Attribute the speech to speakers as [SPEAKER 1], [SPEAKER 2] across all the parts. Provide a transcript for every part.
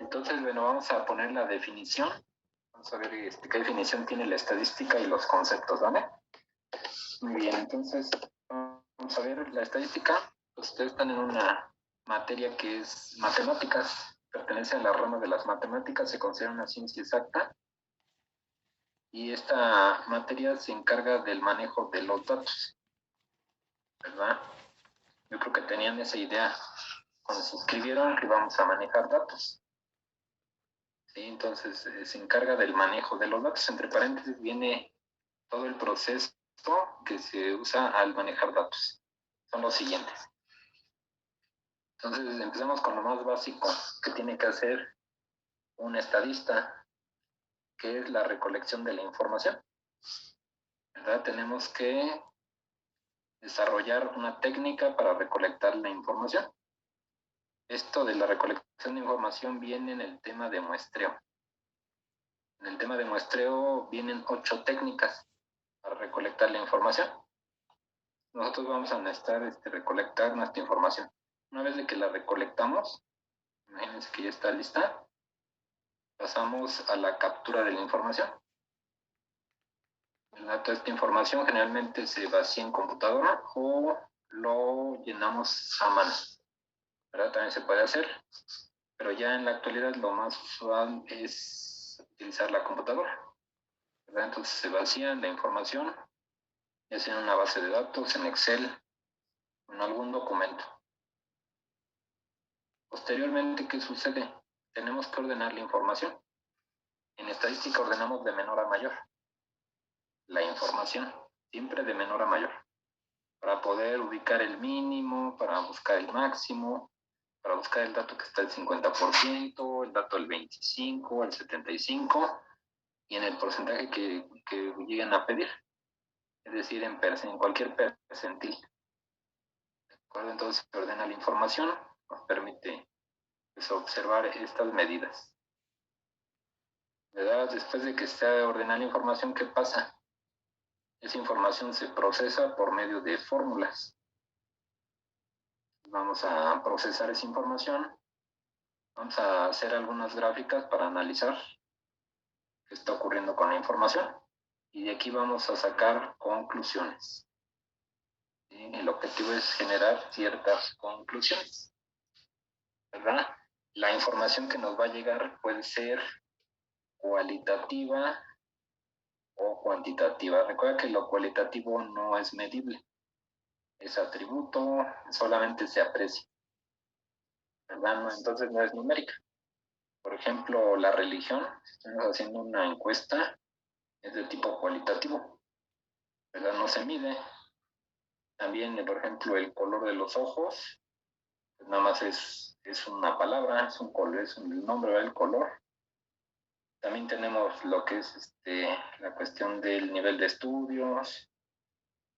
[SPEAKER 1] Entonces, bueno, vamos a poner la definición. Vamos a ver qué definición tiene la estadística y los conceptos, ¿vale? Muy bien, entonces, vamos a ver la estadística. Pues ustedes están en una materia que es matemáticas, pertenece a la rama de las matemáticas, se considera una ciencia exacta. Y esta materia se encarga del manejo de los datos, ¿verdad? Yo creo que tenían esa idea cuando se inscribieron que vamos a manejar datos. ¿Sí? Entonces se encarga del manejo de los datos. Entre paréntesis viene todo el proceso que se usa al manejar datos. Son los siguientes. Entonces empezamos con lo más básico que tiene que hacer un estadista, que es la recolección de la información, ¿verdad? Tenemos que desarrollar una técnica para recolectar la información. Esto de la recolección de información viene en el tema de muestreo. En el tema de muestreo vienen 8 técnicas para recolectar la información. Nosotros vamos a necesitar recolectar nuestra información. Una vez de que la recolectamos, imagínense que ya está lista, pasamos a la captura de la información. Toda esta información generalmente se vacía en computadora o lo llenamos a mano, ¿verdad? También se puede hacer, pero ya en la actualidad lo más usual es utilizar la computadora, ¿verdad? Entonces se vacía la información, ya sea en una base de datos, en Excel, en algún documento. Posteriormente, ¿qué sucede? Tenemos que ordenar la información. En estadística ordenamos de menor a mayor la información, siempre de menor a mayor, para poder ubicar el mínimo, para buscar el máximo, para buscar el dato que está al 50%, el dato del 25%, el 75%, y en el porcentaje que lleguen a pedir, es decir, en cualquier percentil. ¿De acuerdo? Entonces se ordena la información, nos permite pues, observar estas medidas. ¿Verdad? Después de que se ordena la información, ¿qué pasa? Esa información se procesa por medio de fórmulas. Vamos a procesar esa información, vamos a hacer algunas gráficas para analizar qué está ocurriendo con la información y de aquí vamos a sacar conclusiones. ¿Sí? El objetivo es generar ciertas conclusiones, ¿verdad? La información que nos va a llegar puede ser cualitativa o cuantitativa. Recuerda que lo cualitativo no es medible, es atributo, solamente se aprecia, ¿verdad? Entonces no es numérica. Por ejemplo, la religión, si estamos haciendo una encuesta, es de tipo cualitativo, ¿verdad? No se mide. También, por ejemplo, el color de los ojos, pues nada más es una palabra, es un color, es el nombre del color. También tenemos lo que es la cuestión del nivel de estudios,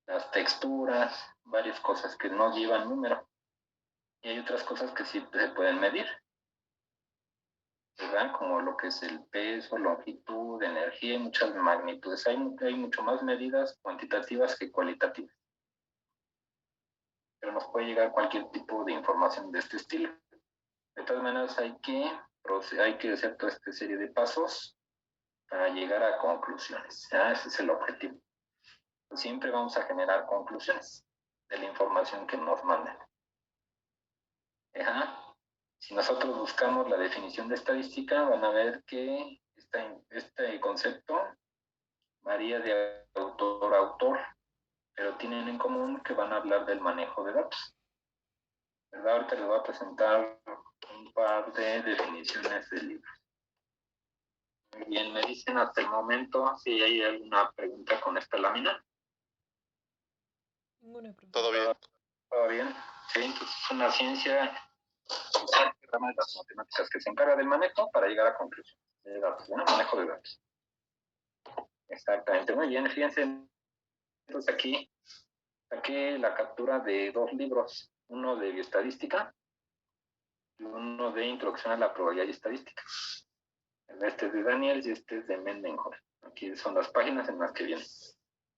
[SPEAKER 1] las texturas, varias cosas que no llevan número. Y hay otras cosas que sí se pueden medir, ¿verdad? Como lo que es el peso, longitud, energía y muchas magnitudes. Hay mucho más medidas cuantitativas que cualitativas. Pero nos puede llegar cualquier tipo de información de este estilo. De todas maneras, hay que hacer toda esta serie de pasos para llegar a conclusiones. ¿Ya? Ese es el objetivo. Siempre vamos a generar conclusiones de la información que nos mandan. Ajá. Si nosotros buscamos la definición de estadística, van a ver que este concepto varía de autor a autor, pero tienen en común que van a hablar del manejo de datos. ¿Verdad? Ahorita les voy a presentar un par de definiciones del libro. Muy bien, me dicen hasta el momento si hay alguna pregunta con esta lámina.
[SPEAKER 2] Ninguna pregunta.
[SPEAKER 3] Todo bien.
[SPEAKER 1] ¿Todo bien? Sí, entonces es una ciencia, el programa de las matemáticas que se encarga del manejo para llegar a conclusiones de datos, ¿no? Manejo de datos. Exactamente, muy bien, fíjense. Entonces aquí saqué la captura de 2 libros, uno de bioestadística y uno de introducción a la probabilidad y estadística. Este es de Daniels y este es de Mendenhall. Aquí son las páginas en las que vienen.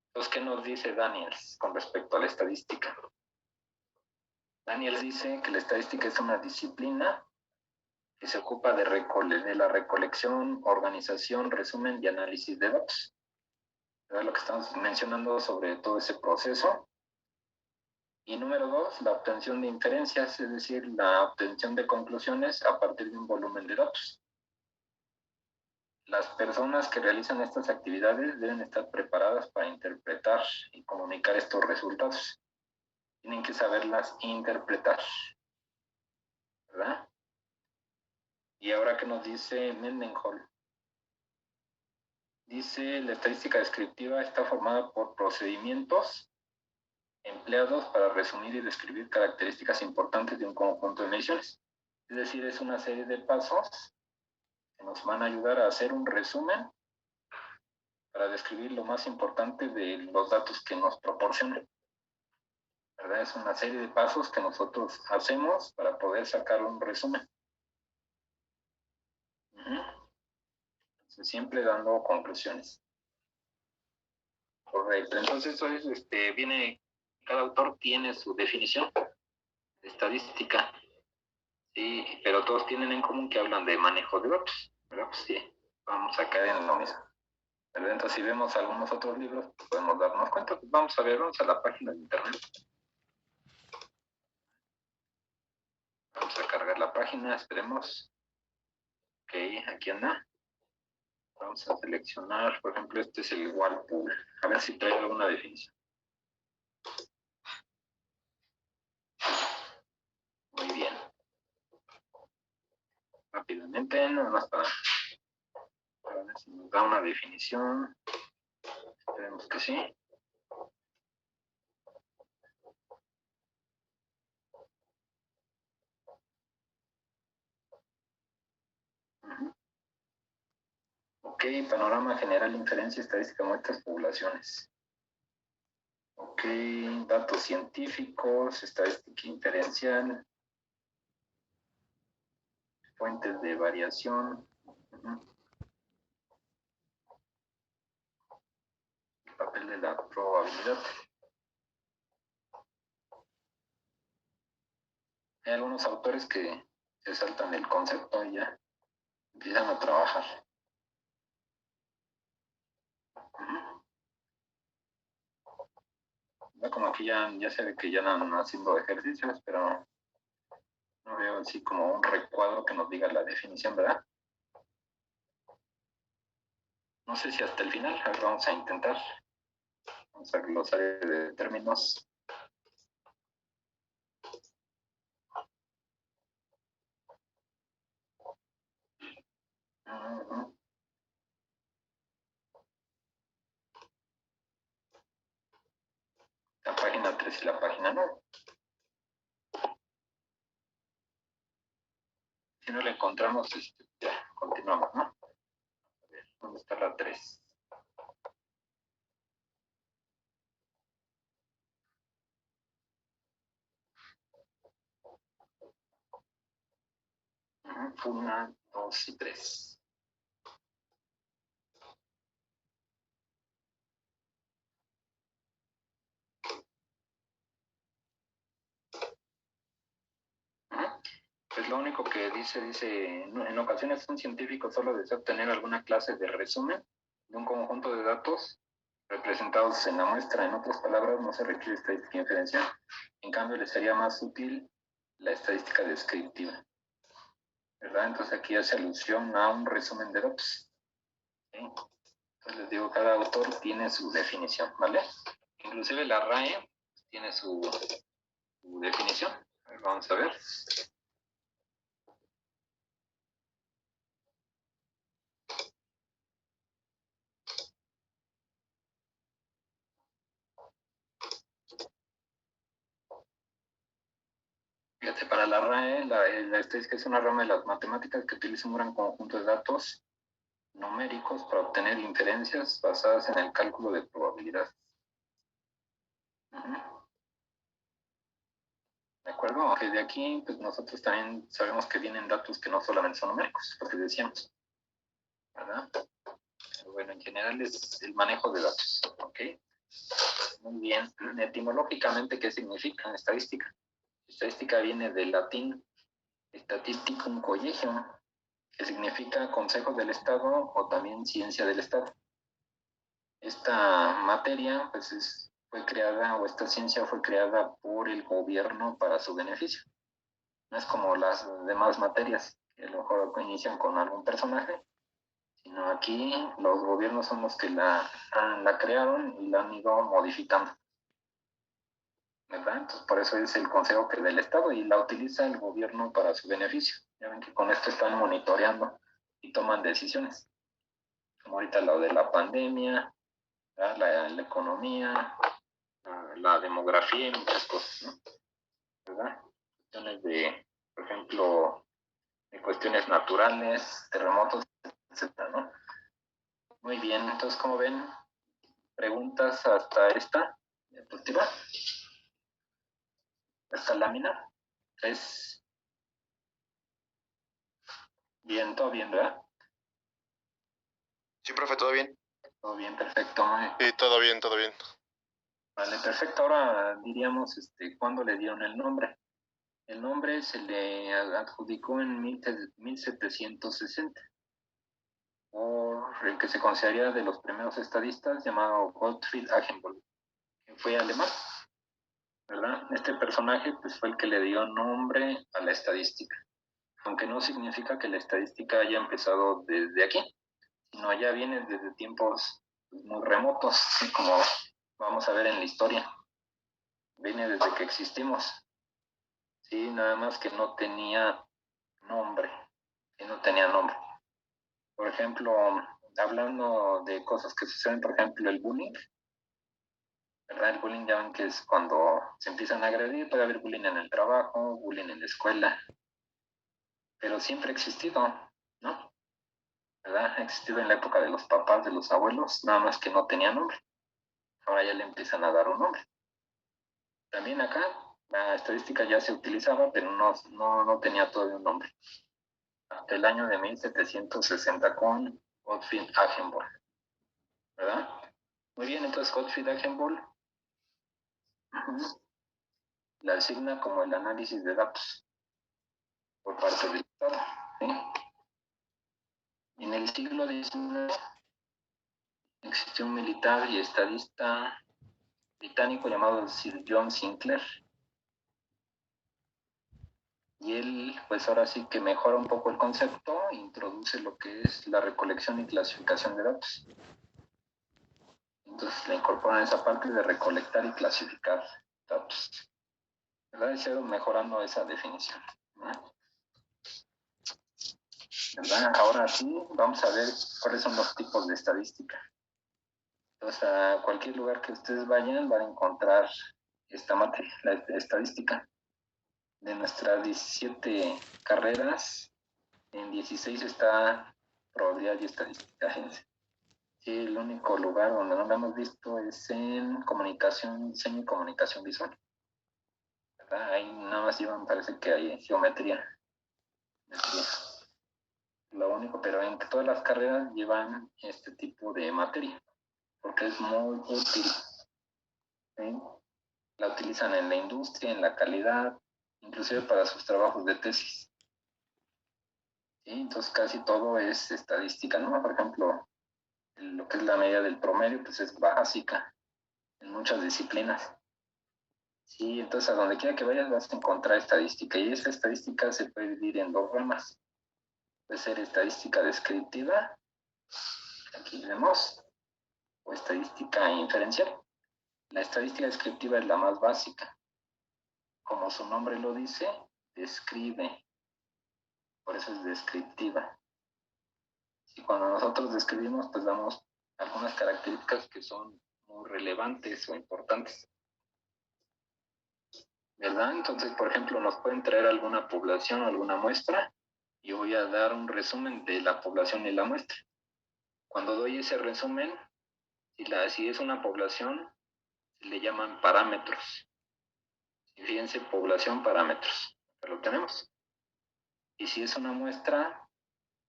[SPEAKER 1] Entonces, ¿qué nos dice Daniels con respecto a la estadística? Daniels dice que la estadística es una disciplina que se ocupa de la recolección, organización, resumen y análisis de datos. ¿Verdad? Lo que estamos mencionando sobre todo ese proceso. Y número 2, la obtención de inferencias, es decir, la obtención de conclusiones a partir de un volumen de datos. Las personas que realizan estas actividades deben estar preparadas para interpretar y comunicar estos resultados. Tienen que saberlas interpretar, ¿verdad? Y ahora, ¿qué nos dice Mendenhall? Dice, la estadística descriptiva está formada por procedimientos empleados para resumir y describir características importantes de un conjunto de mediciones. Es decir, es una serie de pasos que nos van a ayudar a hacer un resumen para describir lo más importante de los datos que nos proporcionan. ¿Verdad? Es una serie de pasos que nosotros hacemos para poder sacar un resumen. Entonces, siempre dando conclusiones. Correcto. Entonces, cada autor tiene su definición de estadística. Sí, pero todos tienen en común que hablan de manejo de datos, ¿verdad? Pues sí, vamos a caer en lo mismo. ¿Verdad? Entonces, si vemos algunos otros libros, pues podemos darnos cuenta. Pues vamos a la página de internet. Vamos a cargar la página, esperemos. Ok, aquí anda. Vamos a seleccionar, por ejemplo, este es el Walpool. A ver si trae alguna definición. Muy bien. Rápidamente, nada más para ver si nos da una definición. Esperemos que sí. Ok, panorama general, inferencia, estadística, muestras, poblaciones. Ok, datos científicos, estadística inferencial, fuentes de variación. El papel de la probabilidad. Hay algunos autores que se saltan el concepto y ya empiezan a trabajar. Como aquí ya se ve que ya andan haciendo ejercicios, pero no veo así como un recuadro que nos diga la definición, ¿verdad? No sé si hasta el final, a ver, vamos a intentar. Vamos a glosar de términos. La página 3 y la página 9. Si no la encontramos, ya continuamos, ¿no? A ver, ¿dónde está la 3? Una, 2 y 3. Pues lo único que dice, en ocasiones un científico solo desea obtener alguna clase de resumen de un conjunto de datos representados en la muestra. En otras palabras, no se requiere estadística inferencial. En cambio, le sería más útil la estadística descriptiva. ¿Verdad? Entonces aquí hace alusión a un resumen de datos. ¿Sí? Entonces les digo, cada autor tiene su definición, ¿vale? Inclusive la RAE tiene su definición. A ver, vamos a ver. Fíjate, para la RAE, la estadística es una rama de las matemáticas que utiliza un gran conjunto de datos numéricos para obtener inferencias basadas en el cálculo de probabilidades. ¿De acuerdo? Aunque de aquí, pues nosotros también sabemos que vienen datos que no solamente son numéricos, lo que decíamos, ¿verdad? Pero bueno, en general es el manejo de datos, ¿ok? Muy bien. Etimológicamente, ¿qué significa estadística? Estadística viene del latín Statisticum Collegium, que significa Consejo del Estado o también Ciencia del Estado. Esta materia, pues, fue creada, o esta ciencia fue creada por el gobierno para su beneficio. No es como las demás materias, que a lo mejor inician con algún personaje, sino aquí los gobiernos son los que la crearon y la han ido modificando, ¿verdad? Entonces, por eso es el Consejo del Estado y la utiliza el gobierno para su beneficio. Ya ven que con esto están monitoreando y toman decisiones, como ahorita lo de la pandemia, la economía, la demografía y muchas cosas, ¿no? ¿Verdad? Cuestiones de, por ejemplo, de cuestiones naturales, terremotos, etcétera, ¿no? Muy bien, entonces, como ven, preguntas hasta esta diapositiva, esta lámina. Es bien, todo bien, ¿verdad?
[SPEAKER 2] Sí, profe, ¿todo bien?
[SPEAKER 1] Todo bien, perfecto.
[SPEAKER 2] Sí, todo bien, todo bien.
[SPEAKER 1] Vale, perfecto. Ahora diríamos cuándo le dieron el nombre. El nombre se le adjudicó en 1760 por el que se consideraría de los primeros estadistas llamado Gottfried Agenbol, que fue alemán, ¿verdad? Este personaje pues, fue el que le dio nombre a la estadística, aunque no significa que la estadística haya empezado desde aquí, sino ya viene desde tiempos muy remotos, ¿sí? Como vamos a ver en la historia. Viene desde que existimos, ¿sí? Nada más que no tenía nombre, ¿sí? No tenía nombre. Por ejemplo, hablando de cosas que suceden, por ejemplo, el bullying, ¿verdad? El bullying ya ven que es cuando se empiezan a agredir, puede haber bullying en el trabajo, bullying en la escuela, pero siempre ha existido, ¿no? ¿Verdad? Ha existido en la época de los papás, de los abuelos, nada más que no tenía nombre. Ahora ya le empiezan a dar un nombre. También acá la estadística ya se utilizaba, pero no tenía todavía un nombre. Hasta el año de 1760 con Gottfried Agenbol, ¿verdad? Muy bien, entonces Gottfried Agenbol la asigna como el análisis de datos por parte del Estado, ¿sí? En el siglo XIX existió un militar y estadista británico llamado Sir John Sinclair. Y él, pues ahora sí que mejora un poco el concepto, introduce lo que es la recolección y clasificación de datos. Entonces le incorporan esa parte de recolectar y clasificar datos. ¿Verdad? Se ha ido mejorando esa definición, ¿no? ¿Verdad? Ahora sí, vamos a ver cuáles son los tipos de estadística. Entonces, a cualquier lugar que ustedes vayan, van a encontrar esta materia, la estadística. De nuestras 17 carreras, en 16 está probabilidad y estadística. Sí, el único lugar donde no lo hemos visto es en comunicación, diseño y comunicación visual. ¿Verdad? Ahí nada más llevan, parece que hay geometría. Lo único, pero en todas las carreras llevan este tipo de materia, porque es muy útil. ¿Sí? La utilizan en la industria, en la calidad, inclusive para sus trabajos de tesis. ¿Sí? Entonces casi todo es estadística, ¿no? Por ejemplo, lo que es la medida del promedio, pues es básica en muchas disciplinas. Sí, entonces a donde quiera que vayas vas a encontrar estadística y esa estadística se puede dividir en dos ramas. Puede ser estadística descriptiva, aquí vemos, o estadística inferencial. La estadística descriptiva es la más básica. Como su nombre lo dice, describe, por eso es descriptiva. Y cuando nosotros describimos, pues damos algunas características que son muy relevantes o importantes, ¿verdad? Entonces, por ejemplo, nos pueden traer alguna población o alguna muestra y voy a dar un resumen de la población y la muestra. Cuando doy ese resumen, si es una población, se le llaman parámetros. Y fíjense, población, parámetros. Lo tenemos. Y si es una muestra,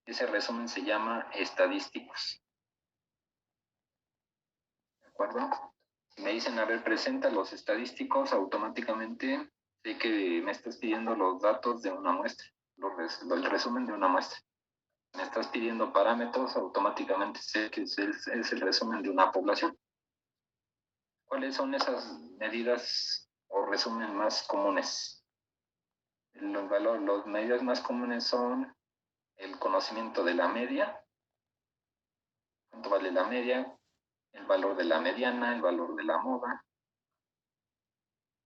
[SPEAKER 1] ese resumen se llama estadísticos. ¿De acuerdo? Si me dicen, a ver, presenta los estadísticos, automáticamente sé que me estás pidiendo los datos de una muestra. el resumen de una muestra. Me estás pidiendo parámetros, automáticamente sé que es el resumen de una población. ¿Cuáles son esas medidas o resumen más comunes? Las medidas más comunes son el conocimiento de la media, cuánto vale la media, el valor de la mediana, el valor de la moda,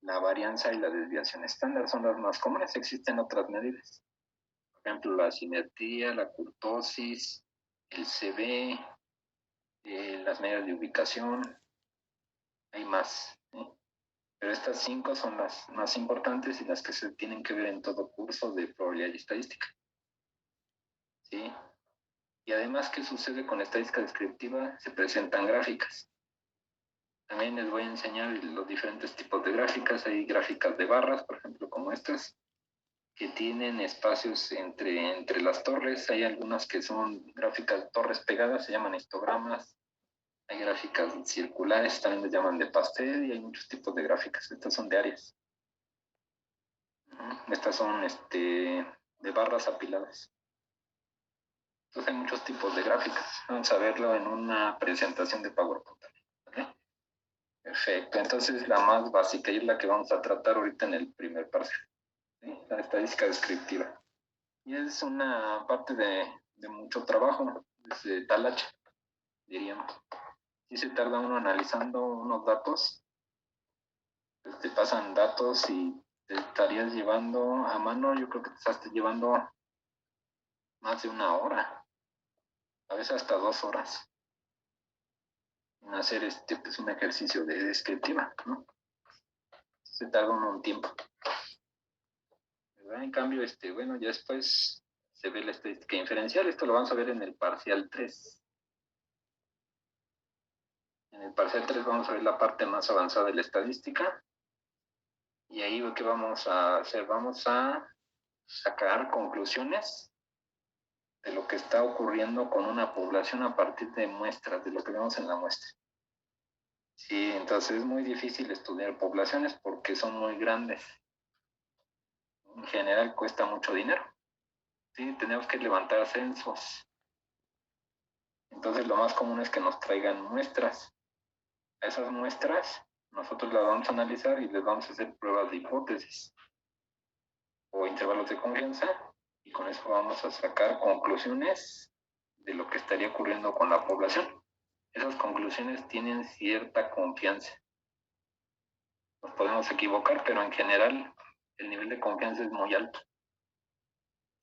[SPEAKER 1] la varianza y la desviación estándar son las más comunes. Existen otras medidas, por ejemplo, la simetría, la kurtosis, el CV, las medidas de ubicación, hay más, ¿sí? Pero estas 5 son las más importantes y las que se tienen que ver en todo curso de probabilidad y estadística, ¿sí? Y además, ¿qué sucede con estadística descriptiva? Se presentan gráficas. También les voy a enseñar los diferentes tipos de gráficas. Hay gráficas de barras, por ejemplo, como estas, que tienen espacios entre las torres. Hay algunas que son gráficas de torres pegadas, se llaman histogramas. Hay gráficas circulares, también les llaman de pastel, y hay muchos tipos de gráficas. Estas son de áreas. Estas son de barras apiladas. Entonces hay muchos tipos de gráficas. Vamos a verlo en una presentación de PowerPoint. ¿Okay? Perfecto. Entonces la más básica y es la que vamos a tratar ahorita en el primer parcial. ¿Sí? La estadística descriptiva. Y es una parte de mucho trabajo, desde tal hacha, diríamos. Si se tarda uno analizando unos datos, pues te pasan datos y te estarías llevando a mano, yo creo que te estás llevando más de una hora, a veces hasta 2 horas, en hacer pues un ejercicio de descriptiva, ¿no? Se tarda uno un tiempo. ¿Verdad? En cambio, bueno, ya después se ve la estadística inferencial. Esto lo vamos a ver en el parcial 3. En el parcial 3 vamos a ver la parte más avanzada de la estadística. Y ahí lo que vamos a hacer, vamos a sacar conclusiones de lo que está ocurriendo con una población a partir de muestras, de lo que vemos en la muestra. Sí, entonces es muy difícil estudiar poblaciones porque son muy grandes. En general cuesta mucho dinero. Sí, tenemos que levantar censos. Entonces lo más común es que nos traigan muestras. A esas muestras nosotros las vamos a analizar y les vamos a hacer pruebas de hipótesis o intervalos de confianza, y con eso vamos a sacar conclusiones de lo que estaría ocurriendo con la población. Esas conclusiones tienen cierta confianza. Nos podemos equivocar, pero en general el nivel de confianza es muy alto.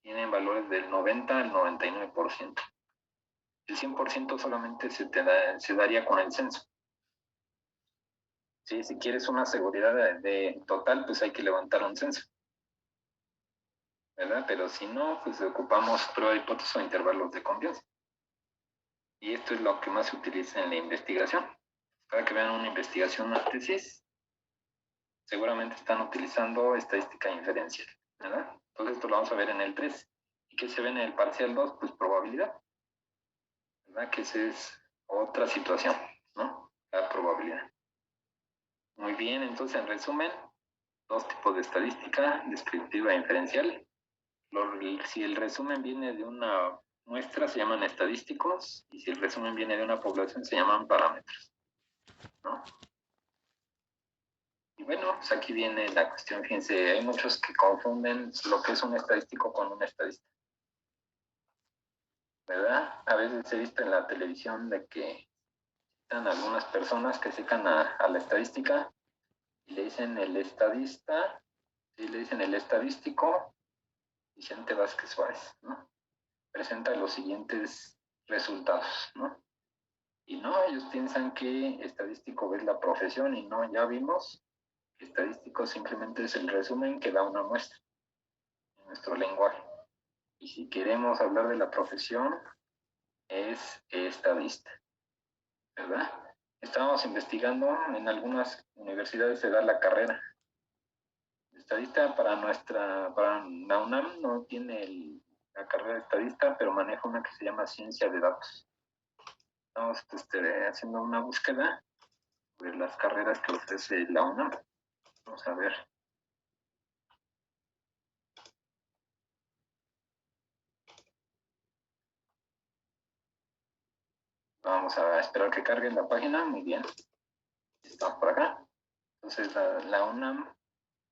[SPEAKER 1] Tienen valores del 90 al 99%. El 100% solamente se daría con el censo. Sí, si quieres una seguridad de total, pues hay que levantar un censo, ¿verdad? Pero si no, pues ocupamos prueba de hipótesis o intervalos de confianza. Y esto es lo que más se utiliza en la investigación. Para que vean una investigación, una tesis, seguramente están utilizando estadística inferencial, ¿verdad? Entonces esto lo vamos a ver en el 3. ¿Y qué se ve en el parcial 2? Pues probabilidad, ¿verdad? Que esa es otra situación, ¿no? La probabilidad. Muy bien, entonces en resumen, 2 tipos de estadística, descriptiva e inferencial. Si el resumen viene de una muestra, se llaman estadísticos, y si el resumen viene de una población, se llaman parámetros, ¿no? Y bueno, pues aquí viene la cuestión. Fíjense, hay muchos que confunden lo que es un estadístico con un estadista, ¿verdad? A veces he visto en la televisión de que están algunas personas que se dedican a la estadística y le dicen el estadista, y le dicen el estadístico Vicente Vázquez Suárez, ¿no? Presenta los siguientes resultados, ¿no? Y no, ellos piensan que estadístico es la profesión, y no, ya vimos que estadístico simplemente es el resumen que da una muestra en nuestro lenguaje. Y si queremos hablar de la profesión, es estadista, ¿verdad? Estábamos investigando, en algunas universidades se da la carrera. Estadista para la UNAM no tiene la carrera de estadista, pero maneja una que se llama ciencia de datos. Estamos haciendo una búsqueda de las carreras que ofrece la UNAM. Vamos a ver. Vamos a esperar que cargue la página. Muy bien. Estamos por acá. Entonces, la UNAM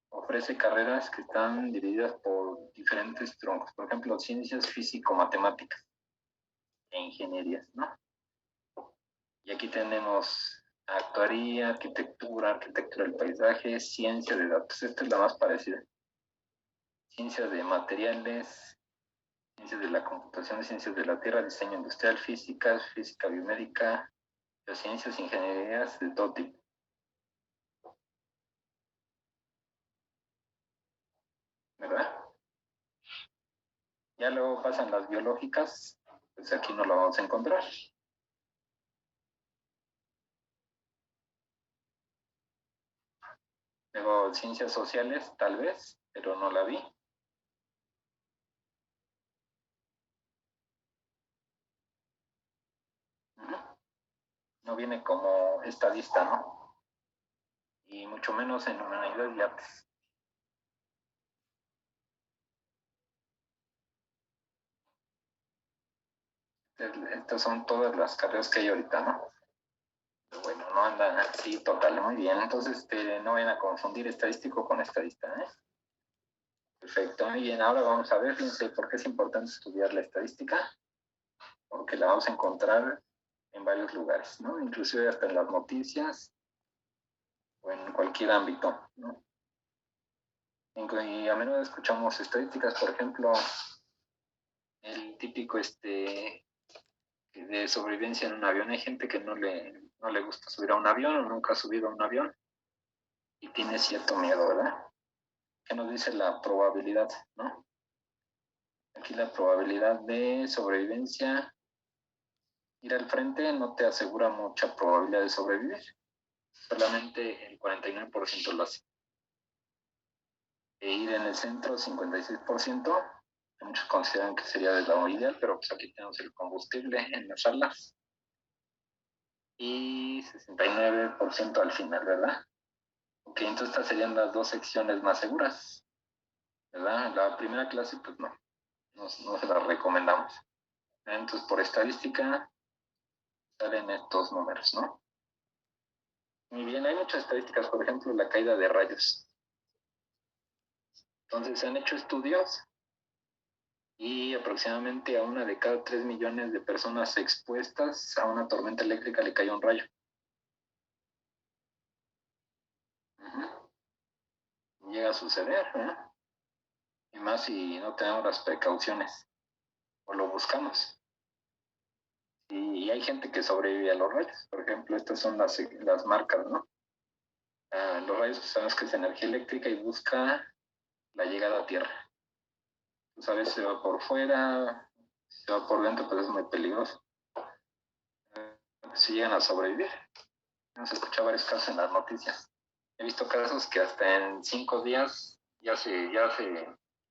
[SPEAKER 1] ofrece carreras que están divididas por diferentes troncos. Por ejemplo, ciencias físico-matemáticas e ingenierías, ¿no? Y aquí tenemos actuaría, arquitectura del paisaje, ciencia de datos. Esta es la más parecida. Ciencias de materiales, ciencias de la computación, ciencias de la tierra, diseño industrial, física biomédica, ciencias, ingenierías de todo tipo. ¿Verdad? Ya luego pasan las biológicas, pues aquí no lo vamos a encontrar. Luego ciencias sociales, tal vez, pero no la vi. No viene como estadista, ¿no? Y mucho menos en humanidades y artes. Estas son todas las carreras que hay ahorita, ¿no? Pero bueno, no andan así total, muy bien. Entonces, no vayan a confundir estadístico con estadista, ¿eh? Perfecto, muy bien. Ahora vamos a ver, fíjense, por qué es importante estudiar la estadística. Porque la vamos a encontrar en varios lugares, ¿no? Inclusive hasta en las noticias o en cualquier ámbito, ¿no? Y a menudo escuchamos estadísticas, por ejemplo, el típico de sobrevivencia en un avión. Hay gente que no le gusta subir a un avión o nunca ha subido a un avión y tiene cierto miedo, ¿verdad? ¿Qué nos dice la probabilidad, no? Aquí la probabilidad de sobrevivencia, ir al frente no te asegura mucha probabilidad de sobrevivir. Solamente el 49% lo hace. Ir en el centro, 56%. Muchos consideran que sería de lo ideal, pero pues aquí tenemos el combustible en las salas. Y 69% al final, ¿verdad? Ok, entonces estas serían las dos secciones más seguras, ¿verdad? La primera clase, pues no se la recomendamos. Entonces, por estadística, salen estos números, ¿no? Muy bien, hay muchas estadísticas, por ejemplo, la caída de rayos. Entonces, se han hecho estudios y aproximadamente a 1 de cada 3 millones de personas expuestas a una tormenta eléctrica le cayó un rayo. Llega a suceder, ¿eh? Y más si no tenemos las precauciones o lo buscamos. Y hay gente que sobrevive a los rayos. Por ejemplo, estas son las marcas, ¿no? Los rayos sabemos que es energía eléctrica y busca la llegada a tierra. Tú sabes, se va por fuera, se va por dentro, pues es muy peligroso. Si llegan a sobrevivir. Hemos escuchado varios casos en las noticias. He visto casos que hasta en 5 días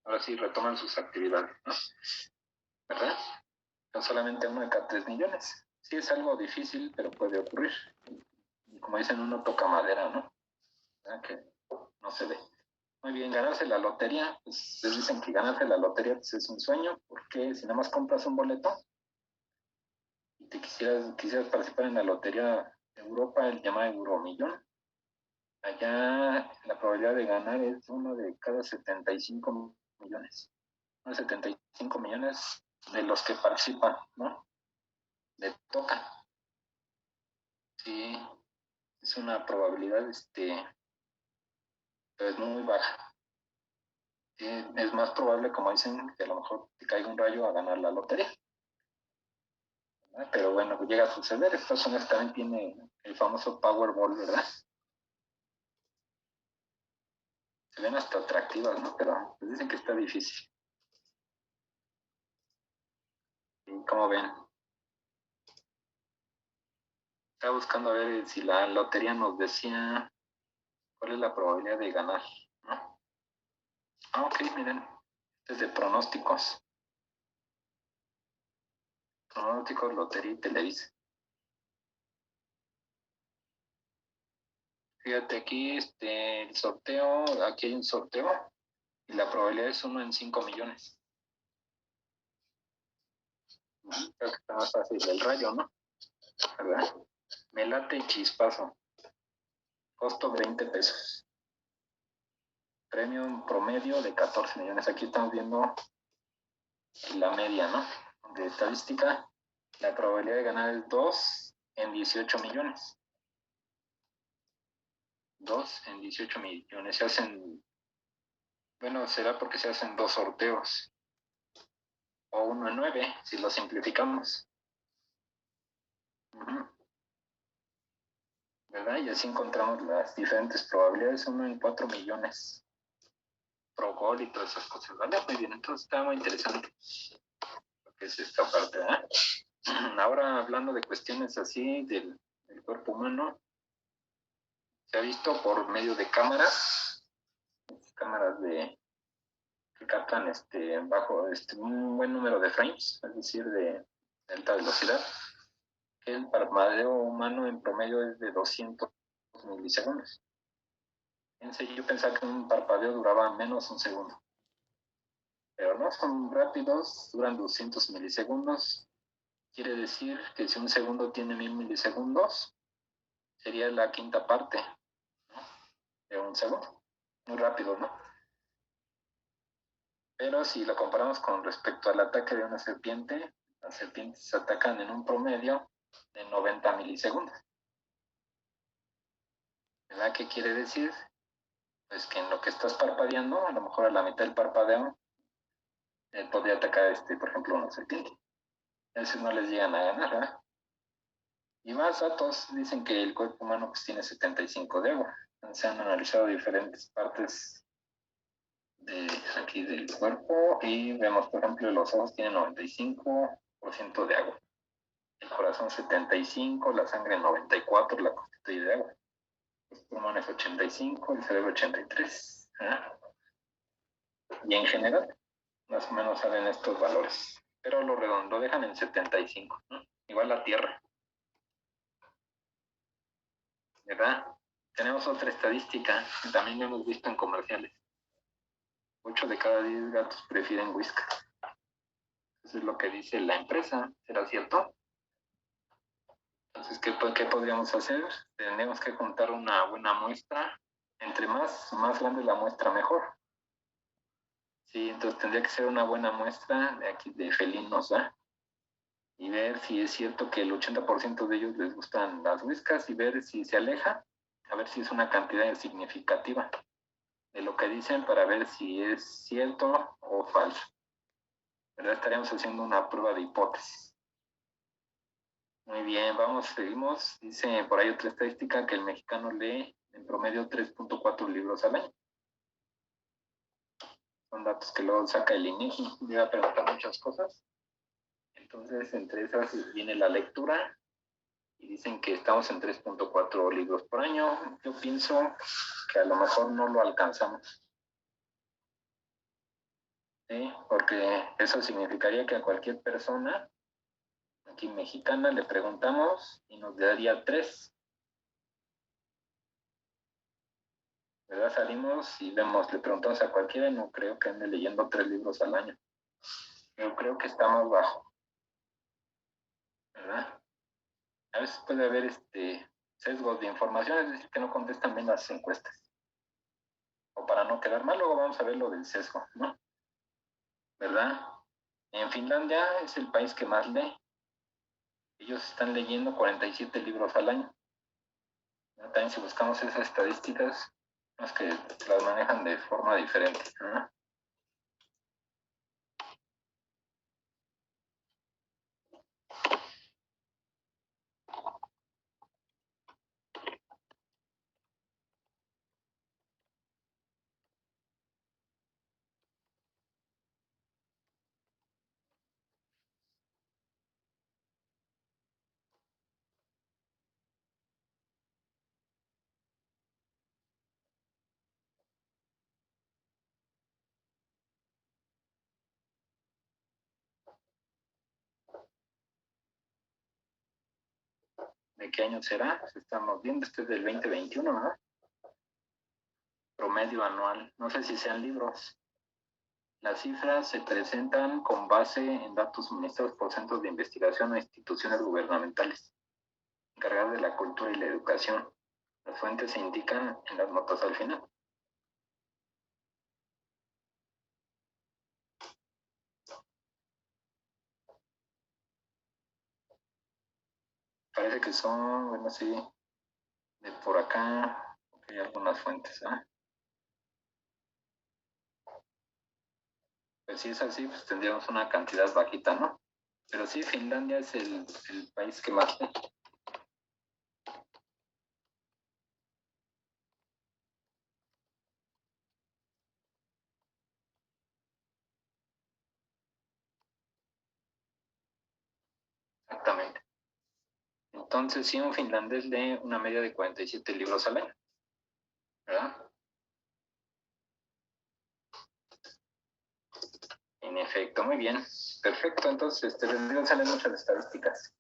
[SPEAKER 1] ahora sí retoman sus actividades, ¿no? ¿Verdad? Son solamente 1 de cada 3 millones. Sí es algo difícil, pero puede ocurrir. Y como dicen, uno toca madera, ¿no? ¿Verdad? Que no se ve. Muy bien, ganarse la lotería, pues les dicen que ganarse la lotería pues, es un sueño, porque si nada más compras un boleto y te quisieras participar en la lotería de Europa, el llamado Euromillón, allá la probabilidad de ganar es 1 de cada 75 millones. 75 millones de los que participan, ¿no? Le toca. Sí, es una probabilidad, pues muy baja. Sí, es más probable, como dicen, que a lo mejor te caiga un rayo a ganar la lotería. ¿Verdad? Pero bueno, llega a suceder. Estados Unidos también tiene el famoso Powerball, ¿verdad? Se ven hasta atractivas, ¿no? Pero pues dicen que está difícil. ¿Y cómo ven? Estaba buscando a ver si la lotería nos decía cuál es la probabilidad de ganar, ¿no? Ok, miren, este es de pronósticos. Pronósticos, lotería y Televisa. Fíjate aquí, el sorteo, aquí hay un sorteo y la probabilidad es 1 en 5 millones. Creo que está más fácil el rayo, ¿no? ¿verdad? Me late y chispazo. Costo 20 pesos. Premio promedio de 14 millones. Aquí estamos viendo la media, ¿no? De estadística. La probabilidad de ganar es 2 en 18 millones. 2 en 18 millones. Se hacen, bueno, será porque se hacen 2 sorteos. O 1 en 9, si lo simplificamos. ¿Verdad? Y así encontramos las diferentes probabilidades. 1 en 4 millones. Pro gol y todas esas cosas. ¿Vale? Muy bien, entonces está muy interesante lo que es esta parte, ¿verdad? Ahora hablando de cuestiones así del cuerpo humano, se ha visto por medio de cámaras que captan bajo un buen número de frames, es decir, de alta velocidad, que el parpadeo humano en promedio es de 200 milisegundos. Yo pensaba que un parpadeo duraba menos un segundo, pero no, son rápidos, duran 200 milisegundos. Quiere decir que si un segundo tiene 1000 milisegundos, sería la quinta parte, ¿no?, de un segundo. Muy rápido, ¿no? Pero si lo comparamos con respecto al ataque de una serpiente, las serpientes atacan en un promedio de 90 milisegundos. ¿Verdad? ¿Qué quiere decir? Pues que en lo que estás parpadeando, a lo mejor a la mitad del parpadeo, podría atacar, por ejemplo, una serpiente. A veces no les llegan a ganar, ¿verdad? Y más datos dicen que el cuerpo humano pues, tiene 75 de agua. Se han analizado diferentes partes de aquí del cuerpo y vemos, por ejemplo, los ojos tienen 95% de agua. El corazón 75, la sangre 94, la constituye de agua. Los pulmones 85, el cerebro 83. Y en general, más o menos salen estos valores. Pero lo dejan en 75, ¿no? Igual la Tierra. ¿Verdad? Tenemos otra estadística que también hemos visto en comerciales. 8 de cada 10 gatos prefieren Whiskas. Eso es lo que dice la empresa. ¿Será cierto? Entonces, ¿qué podríamos hacer? Tenemos que juntar una buena muestra. Entre más grande la muestra, mejor. Sí, entonces tendría que ser una buena muestra de aquí de felinos, ¿verdad? Y ver si es cierto que el 80% de ellos les gustan las Whiskas y ver si se aleja, a ver si es una cantidad significativa de lo que dicen para ver si es cierto o falso. ¿Verdad? Estaríamos haciendo una prueba de hipótesis. Muy bien, seguimos. Dice por ahí otra estadística que el mexicano lee en promedio 3.4 libros al año. Son datos que luego saca el INEGI. Me iba a preguntar muchas cosas. Entonces, entre esas viene la lectura y dicen que estamos en 3.4 libros por año. Yo pienso que a lo mejor no lo alcanzamos. ¿Sí? Porque eso significaría que a cualquier persona aquí mexicana le preguntamos y nos daría 3. ¿Verdad? Salimos y le preguntamos a cualquiera y no creo que ande leyendo 3 libros al año. Yo creo que está más bajo. ¿Verdad? A veces puede haber sesgos de información, es decir, que no contestan bien las encuestas. O para no quedar mal, luego vamos a ver lo del sesgo, ¿no? ¿Verdad? En Finlandia es el país que más lee. Ellos están leyendo 47 libros al año. También si buscamos esas estadísticas, es que las manejan de forma diferente, ¿no? ¿De qué año será? Pues estamos viendo, este es del 2021, ¿no? Promedio anual. No sé si sean libros. Las cifras se presentan con base en datos suministrados por centros de investigación o instituciones gubernamentales. encargadas de la cultura y la educación. Las fuentes se indican en las notas al final. Parece que son, bueno, sí, de por acá, hay algunas fuentes, ¿eh? Pues si es así, pues tendríamos una cantidad bajita, ¿no? Pero sí, Finlandia es el país que más. Exactamente. Entonces, sí, un finlandés lee una media de 47 libros al año, ¿verdad? En efecto, muy bien. Perfecto, entonces, les salen muchas estadísticas.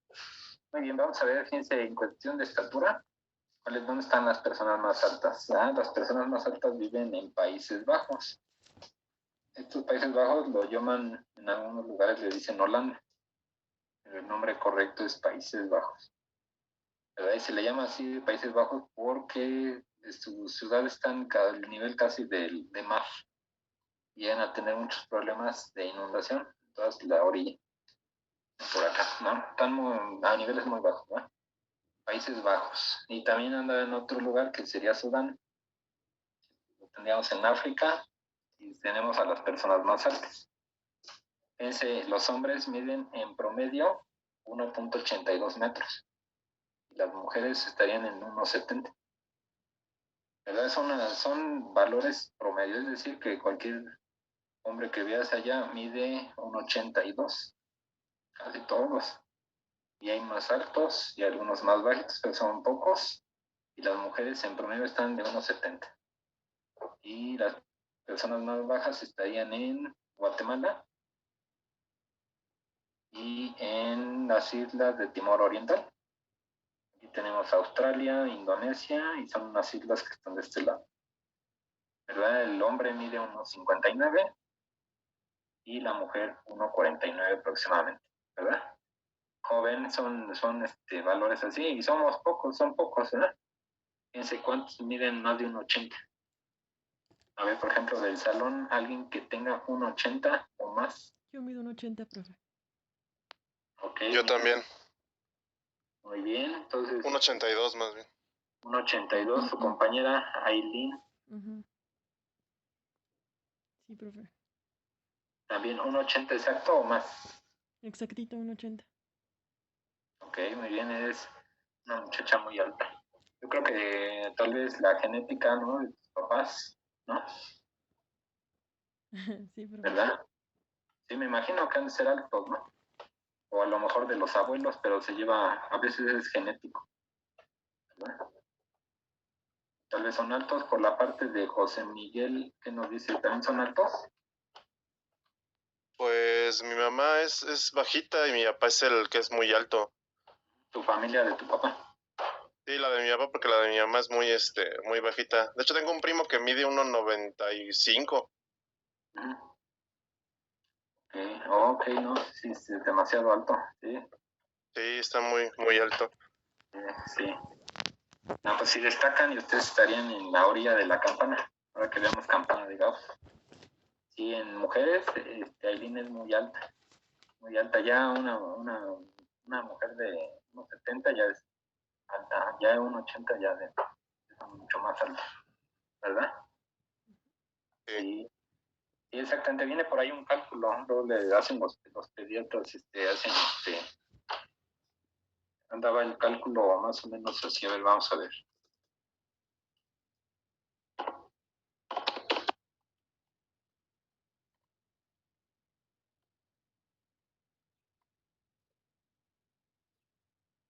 [SPEAKER 1] Muy bien, vamos a ver, fíjense, en cuestión de estatura, ¿dónde están las personas más altas? Las personas más altas viven en Países Bajos. Estos Países Bajos lo llaman, en algunos lugares le dicen Holanda, pero el nombre correcto es Países Bajos. ¿Verdad? Y se le llama así Países Bajos porque sus ciudades están al nivel casi de mar. Llegan a tener muchos problemas de inundación en toda la orilla, por acá, ¿no? Están a niveles muy bajos, ¿no? Países Bajos. Y también anda en otro lugar que sería Sudán. Lo tendríamos en África y tenemos a las personas más altas. Fíjense, los hombres miden en promedio 1.82 metros. Y las mujeres estarían en 1.70. ¿Verdad? Son valores promedio, es decir, que cualquier hombre que veas allá mide 1.82, casi todos. Y hay más altos y algunos más bajitos, pero son pocos. Y las mujeres en promedio están de 1.70. Y las personas más bajas estarían en Guatemala y en las islas de Timor Oriental. Aquí tenemos Australia, Indonesia y son unas islas que están de este lado. ¿Verdad? El hombre mide 1.59 y la mujer 1.49 aproximadamente, ¿verdad? Como ven, son valores así y son pocos, ¿verdad? Fíjense cuántos miden más de 1.80. A ver, por ejemplo, del salón, alguien que tenga 1.80 o más.
[SPEAKER 3] Yo mido 1.80, profe.
[SPEAKER 1] Ok.
[SPEAKER 2] Yo también.
[SPEAKER 1] Muy bien, entonces.
[SPEAKER 2] 1.82 más bien.
[SPEAKER 1] 1.82, su compañera Aileen.
[SPEAKER 3] Sí, profe.
[SPEAKER 1] También 1.80 exacto o más.
[SPEAKER 3] Exactito, 1.80.
[SPEAKER 1] Ok, muy bien, eres una muchacha muy alta. Yo creo que tal vez la genética, ¿no? De tus papás, ¿no?
[SPEAKER 3] Sí, profe.
[SPEAKER 1] ¿Verdad? Sí, me imagino que han de ser altos, ¿no? O a lo mejor de los abuelos, pero se lleva, a veces es genético, ¿verdad? Tal vez son altos por la parte de José Miguel, que nos dice, ¿también son altos?
[SPEAKER 2] Pues mi mamá es bajita y mi papá es el que es muy alto.
[SPEAKER 1] ¿Tu familia de tu papá?
[SPEAKER 2] Sí, la de mi papá, porque la de mi mamá es muy bajita. De hecho, tengo un primo que mide 1.95.
[SPEAKER 1] Ok, no, sí, es demasiado alto, sí.
[SPEAKER 2] Sí, está muy alto.
[SPEAKER 1] Sí. No, pues sí destacan y ustedes estarían en la orilla de la campana. Ahora que veamos campana de Gauss. Sí, en mujeres, Aileen es muy alta. Muy alta. Ya una mujer de 1.70 ya es alta. Ya 1.80 ya es mucho más alta. ¿Verdad? Sí. Sí, exactamente. Viene por ahí un cálculo. Luego le hacen los pediatras, hacen andaba el cálculo más o menos así. A ver, vamos a ver.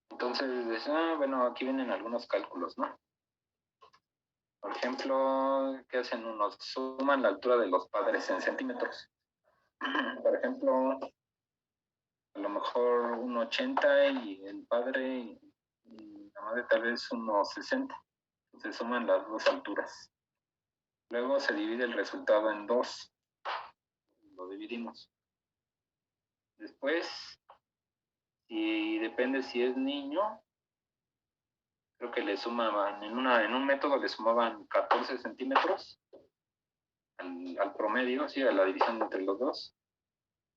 [SPEAKER 1] Entonces, bueno, aquí vienen algunos cálculos, ¿no? Por ejemplo, ¿qué hacen unos? Suman la altura de los padres en centímetros. Por ejemplo, a lo mejor 1.80 y el padre y la madre tal vez 1.60. Se suman las dos alturas. Luego se divide el resultado en dos. Lo dividimos. Después, y depende si es niño creo que le sumaban, en un método le sumaban 14 centímetros al promedio, sí, a la división entre los dos,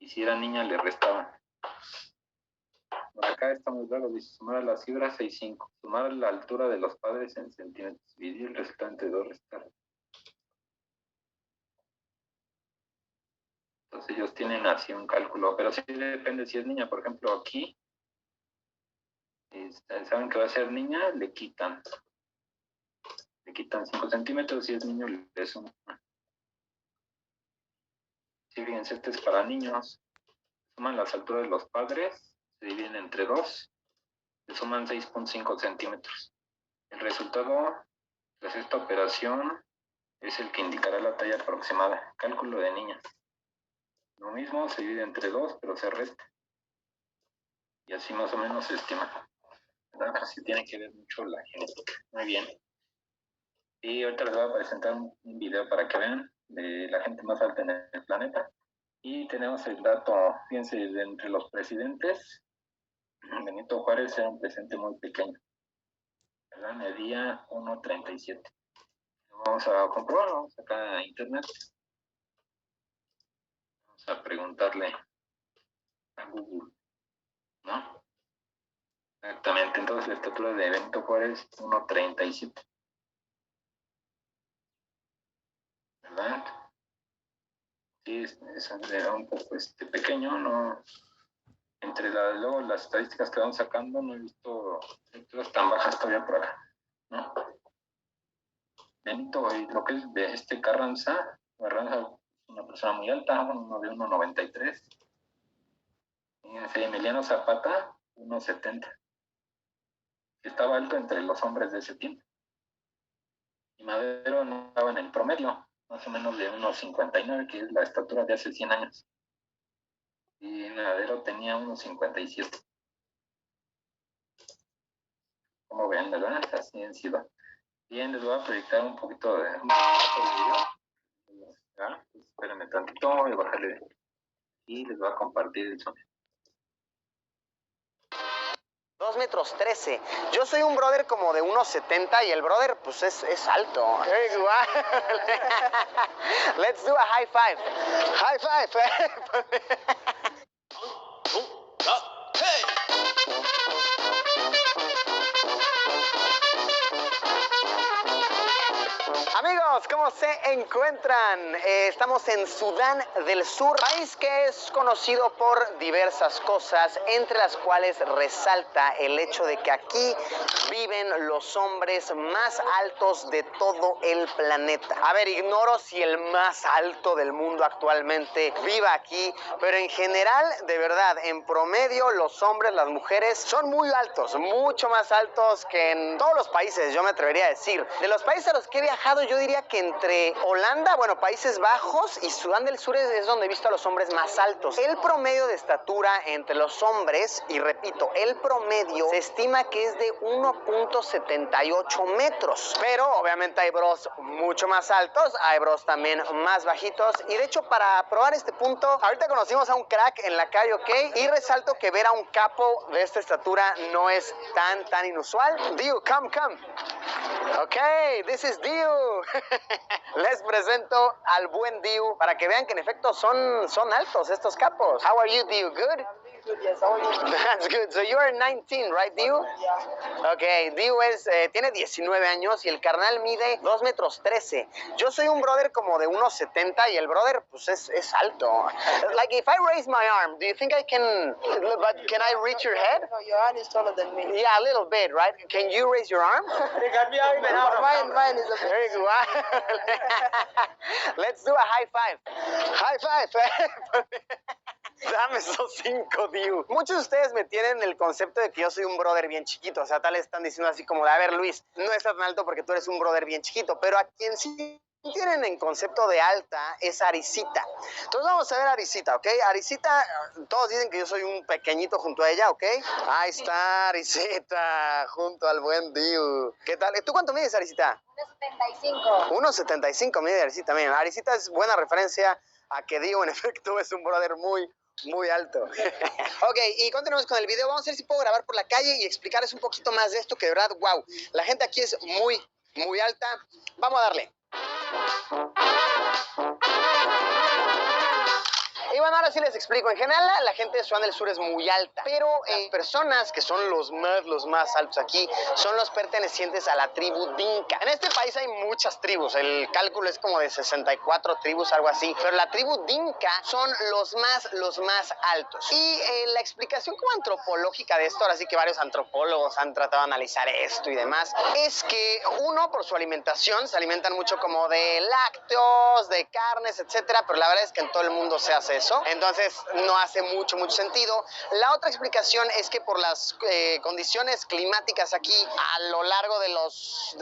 [SPEAKER 1] y si era niña le restaban. Por acá está muy claro, dice sumar a las fibras 6,5, sumar la altura de los padres en centímetros, dividir el resultado entre 2, restar. Entonces ellos tienen así un cálculo, pero sí depende si es niña. Por ejemplo, aquí, saben que va a ser niña, le quitan 5 centímetros, si es niño le suman. Sí, fíjense, este es para niños. Suman las alturas de los padres, se dividen entre 2, le suman 6,5 centímetros. El resultado, tras esta operación, es el que indicará la talla aproximada. Cálculo de niñas. Lo mismo, se divide entre 2, pero se resta. Y así más o menos se estima. ¿Verdad? Así tiene que ver mucho la genética. Muy bien. Y ahorita les voy a presentar un video para que vean de la gente más alta en el planeta. Y tenemos el dato, fíjense, de entre los presidentes, Benito Juárez era un presidente muy pequeño. ¿Verdad? Medía 1,37. Vamos a comprobarlo, vamos acá a internet. Vamos a preguntarle a Google, ¿no? Exactamente, entonces la estatura de Benito Juárez 1,37. ¿Verdad? Sí, era un poco pequeño, no. Luego las estadísticas que van sacando, no he visto lecturas tan bajas todavía por acá, ¿no? Benito, y lo que es de Carranza es una persona muy alta, uno de 1,93. Fíjense, Emiliano Zapata, 1,70. Estaba alto entre los hombres de ese tiempo. Y Madero no estaba en el promedio, más o menos de 1,59, que es la estatura de hace 100 años. Y Madero tenía 1,57. Como ven, ¿verdad? Así han sido. Bien, les voy a proyectar un poquito de video. ¿Ya? Espérenme tantito, voy a bajarle y les voy a compartir el sonido.
[SPEAKER 4] 2 metros 13. Yo soy un brother como de 1,70 y el brother pues es alto. Let's do a high five. High five. Amigos, ¿cómo se encuentran? Estamos en Sudán del Sur, país que es conocido por diversas cosas, entre las cuales resalta el hecho de que aquí viven los hombres más altos de todo el planeta. A ver, ignoro si el más alto del mundo actualmente viva aquí, pero en general, de verdad, en promedio, los hombres, las mujeres son muy altos, mucho más altos que en todos los países, yo me atrevería a decir. De los países a los que he viajado, yo diría que entre Holanda, bueno, Países Bajos y Sudán del Sur es donde he visto a los hombres más altos. El promedio de estatura entre los hombres, y repito, el promedio se estima que es de 1,78 metros. Pero obviamente hay bros mucho más altos, hay bros también más bajitos. Y de hecho, para probar este punto, ahorita conocimos a un crack en la karaoke y resalto que ver a un capo de esta estatura no es tan inusual. Diu, come. Ok, this is Diu. Les presento al buen Diu para que vean que en efecto son altos estos capos. How are you, Diu? Good?
[SPEAKER 5] Good, yes. How are you?
[SPEAKER 4] That's good. So you are 19, right, Diu?
[SPEAKER 5] Yeah.
[SPEAKER 4] Ok, Diu tiene 19 años y el carnal mide 2 metros 13. Yo soy un brother como de 1,70 y el brother pues es alto. Like if I raise my arm, do you think I can, but can I reach your head?
[SPEAKER 5] No, your hand is taller than me.
[SPEAKER 4] Yeah, a little bit, right? Can you raise your arm?
[SPEAKER 5] Mine is a bit.
[SPEAKER 4] Very good. Let's do a high five. High five. Dame esos 5, Diu. Muchos de ustedes me tienen el concepto de que yo soy un brother bien chiquito. O sea, tal vez están diciendo así como de, a ver, Luis, no estás tan alto porque tú eres un brother bien chiquito. Pero a quien sí tienen en concepto de alta es Arisita. Entonces vamos a ver a Arisita, ¿ok? Arisita, todos dicen que yo soy un pequeñito junto a ella, ¿ok? Ahí está Arisita, junto al buen Diu. ¿Qué tal? ¿Tú cuánto mides, Arisita?
[SPEAKER 6] 1,75.
[SPEAKER 4] 1,75 mide Arisita. Miren, Arisita es buena referencia a que Diu en efecto es un brother muy Muy alto. Ok, y continuamos con el video. Vamos a ver si puedo grabar por la calle y explicarles un poquito más de esto, que de verdad, wow, la gente aquí es muy alta. Vamos a darle. Y bueno, ahora sí les explico. En general, la gente de Sudán del Sur es muy alta, pero personas que son los más altos aquí son los pertenecientes a la tribu Dinka. En este país hay muchas tribus, el cálculo es como de 64 tribus, algo así, pero la tribu Dinka son los más altos. Y la explicación como antropológica de esto, ahora sí que varios antropólogos han tratado de analizar esto y demás, es que uno, por su alimentación, se alimentan mucho como de lácteos, de carnes, etcétera, pero la verdad es que en todo el mundo se hace eso. Entonces no hace mucho sentido. La otra explicación es que por las condiciones climáticas aquí a lo largo de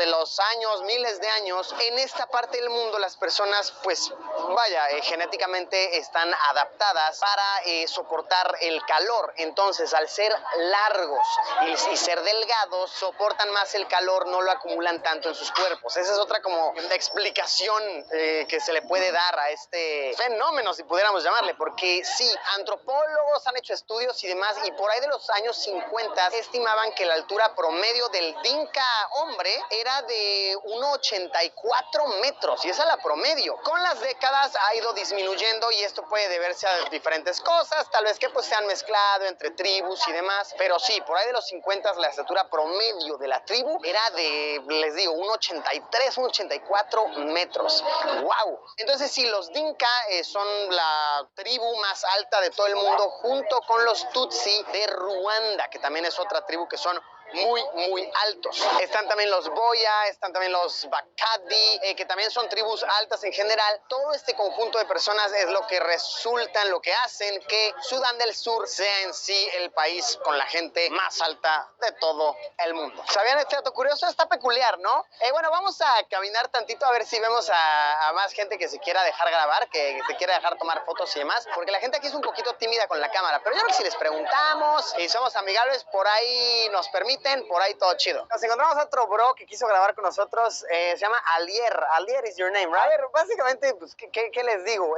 [SPEAKER 4] los años, miles de años, en esta parte del mundo las personas pues vaya, genéticamente están adaptadas para soportar el calor. Entonces al ser largos y ser delgados soportan más el calor, no lo acumulan tanto en sus cuerpos. Esa es otra como explicación que se le puede dar a este fenómeno, si pudiéramos llamarle, porque sí, antropólogos han hecho estudios y demás, y por ahí de los años 50 estimaban que la altura promedio del Dinka hombre era de 1,84 metros, y esa es la promedio. Con las décadas ha ido disminuyendo, y esto puede deberse a diferentes cosas, tal vez que pues se han mezclado entre tribus y demás, pero sí, por ahí de los 50 la estatura promedio de la tribu era de, les digo, 1,83, 1,84 metros. ¡Wow! Entonces sí, los Dinka son la tribu más alta de todo el mundo, junto con los Tutsi de Ruanda, que también es otra tribu que son muy altos. Están también los Boya, están también los Bakadi, que también son tribus altas en general. Todo este conjunto de personas es lo que resultan, lo que hacen que Sudán del Sur sea en sí el país con la gente más alta de todo el mundo. ¿Sabían este dato curioso? Está peculiar, ¿no? Bueno, vamos a caminar tantito a ver si vemos a más gente que se quiera dejar grabar, que se quiera dejar tomar fotos y demás, porque la gente aquí es un poquito tímida con la cámara, pero yo creo que si les preguntamos y somos amigables, por ahí nos permiten, por ahí todo chido. Nos encontramos a otro bro que quiso grabar con nosotros, se llama Alier. Alier is your name, right? A ver, básicamente, pues, ¿qué les digo?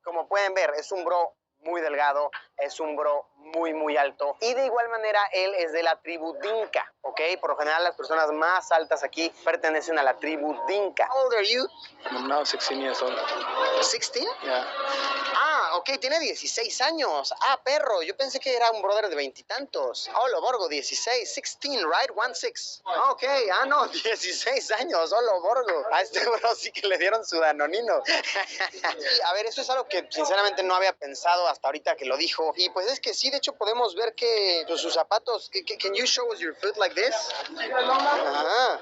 [SPEAKER 4] Como pueden ver, es un bro muy delgado, es un bro muy alto, y de igual manera él es de la tribu Dinka, ¿ok? Por lo general las personas más altas aquí pertenecen a la tribu Dinka. How old are you?
[SPEAKER 6] I'm now 16 years old.
[SPEAKER 4] 16?
[SPEAKER 6] Yeah.
[SPEAKER 4] Ah, ok, tiene 16 años. Ah, perro, yo pensé que era un brother de veintitantos. Hola, Borgo, 16, 16, right? 16. Ok, no, 16 años, hola, Borgo. A este bro sí que le dieron su danonino. Y, a ver, eso es algo que sinceramente no había pensado hasta ahorita que lo dijo. Y pues es que sí, de hecho podemos ver que pues, sus zapatos, can you show us your foot like this? Ajá.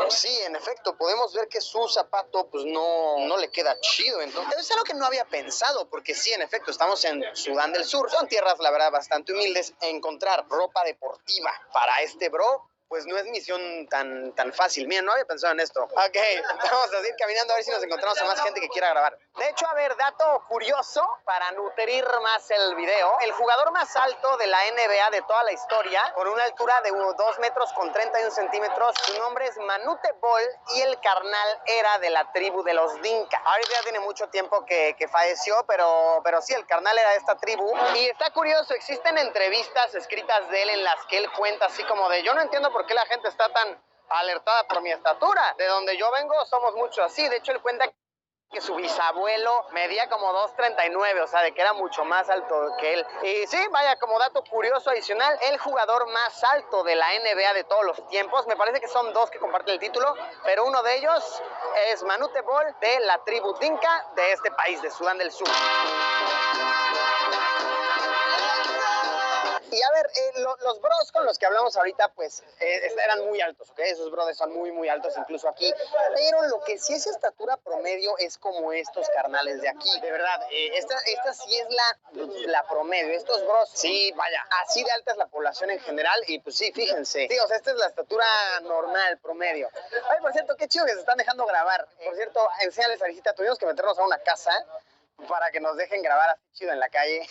[SPEAKER 4] Sí, en efecto, podemos ver que su zapato pues no le queda chido. Entonces, es algo que no había pensado, porque sí, en efecto, estamos en Sudán del Sur. Son tierras, la verdad, bastante humildes. Encontrar ropa deportiva para este bro, pues no es misión tan fácil. Miren, no había pensado en esto. Ok, vamos a seguir caminando a ver si nos encontramos a más gente que quiera grabar. De hecho, a ver, dato curioso para nutrir más el video. El jugador más alto de la NBA de toda la historia, con una altura de 2 metros con 31 centímetros, su nombre es Manute Bol, y el carnal era de la tribu de los Dinka. Ahorita ya tiene mucho tiempo que falleció, pero sí, el carnal era de esta tribu. Y está curioso, existen entrevistas escritas de él en las que él cuenta así como de: yo no entiendo por qué la gente está tan alertada por mi estatura. De donde yo vengo somos mucho así. De hecho, él cuenta que su bisabuelo medía como 2.39, o sea, de que era mucho más alto que él. Y sí, vaya, como dato curioso adicional, el jugador más alto de la NBA de todos los tiempos, me parece que son dos que comparten el título, pero uno de ellos es Manute Bol, de la tribu Dinka de este país, de Sudán del Sur. Y a ver, los bros con los que hablamos ahorita, pues, eran muy altos, ¿ok? Esos brothers son muy altos, incluso aquí. Pero lo que sí es estatura promedio es como estos carnales de aquí. De verdad, esta sí es la promedio. Estos bros, sí, vaya, así de alta es la población en general. Y pues sí, fíjense. Sí, o sea, esta es la estatura normal, promedio. Ay, por cierto, qué chido que se están dejando grabar. Por cierto, enséñales a visita. Tuvimos que meternos a una casa para que nos dejen grabar así chido en la calle.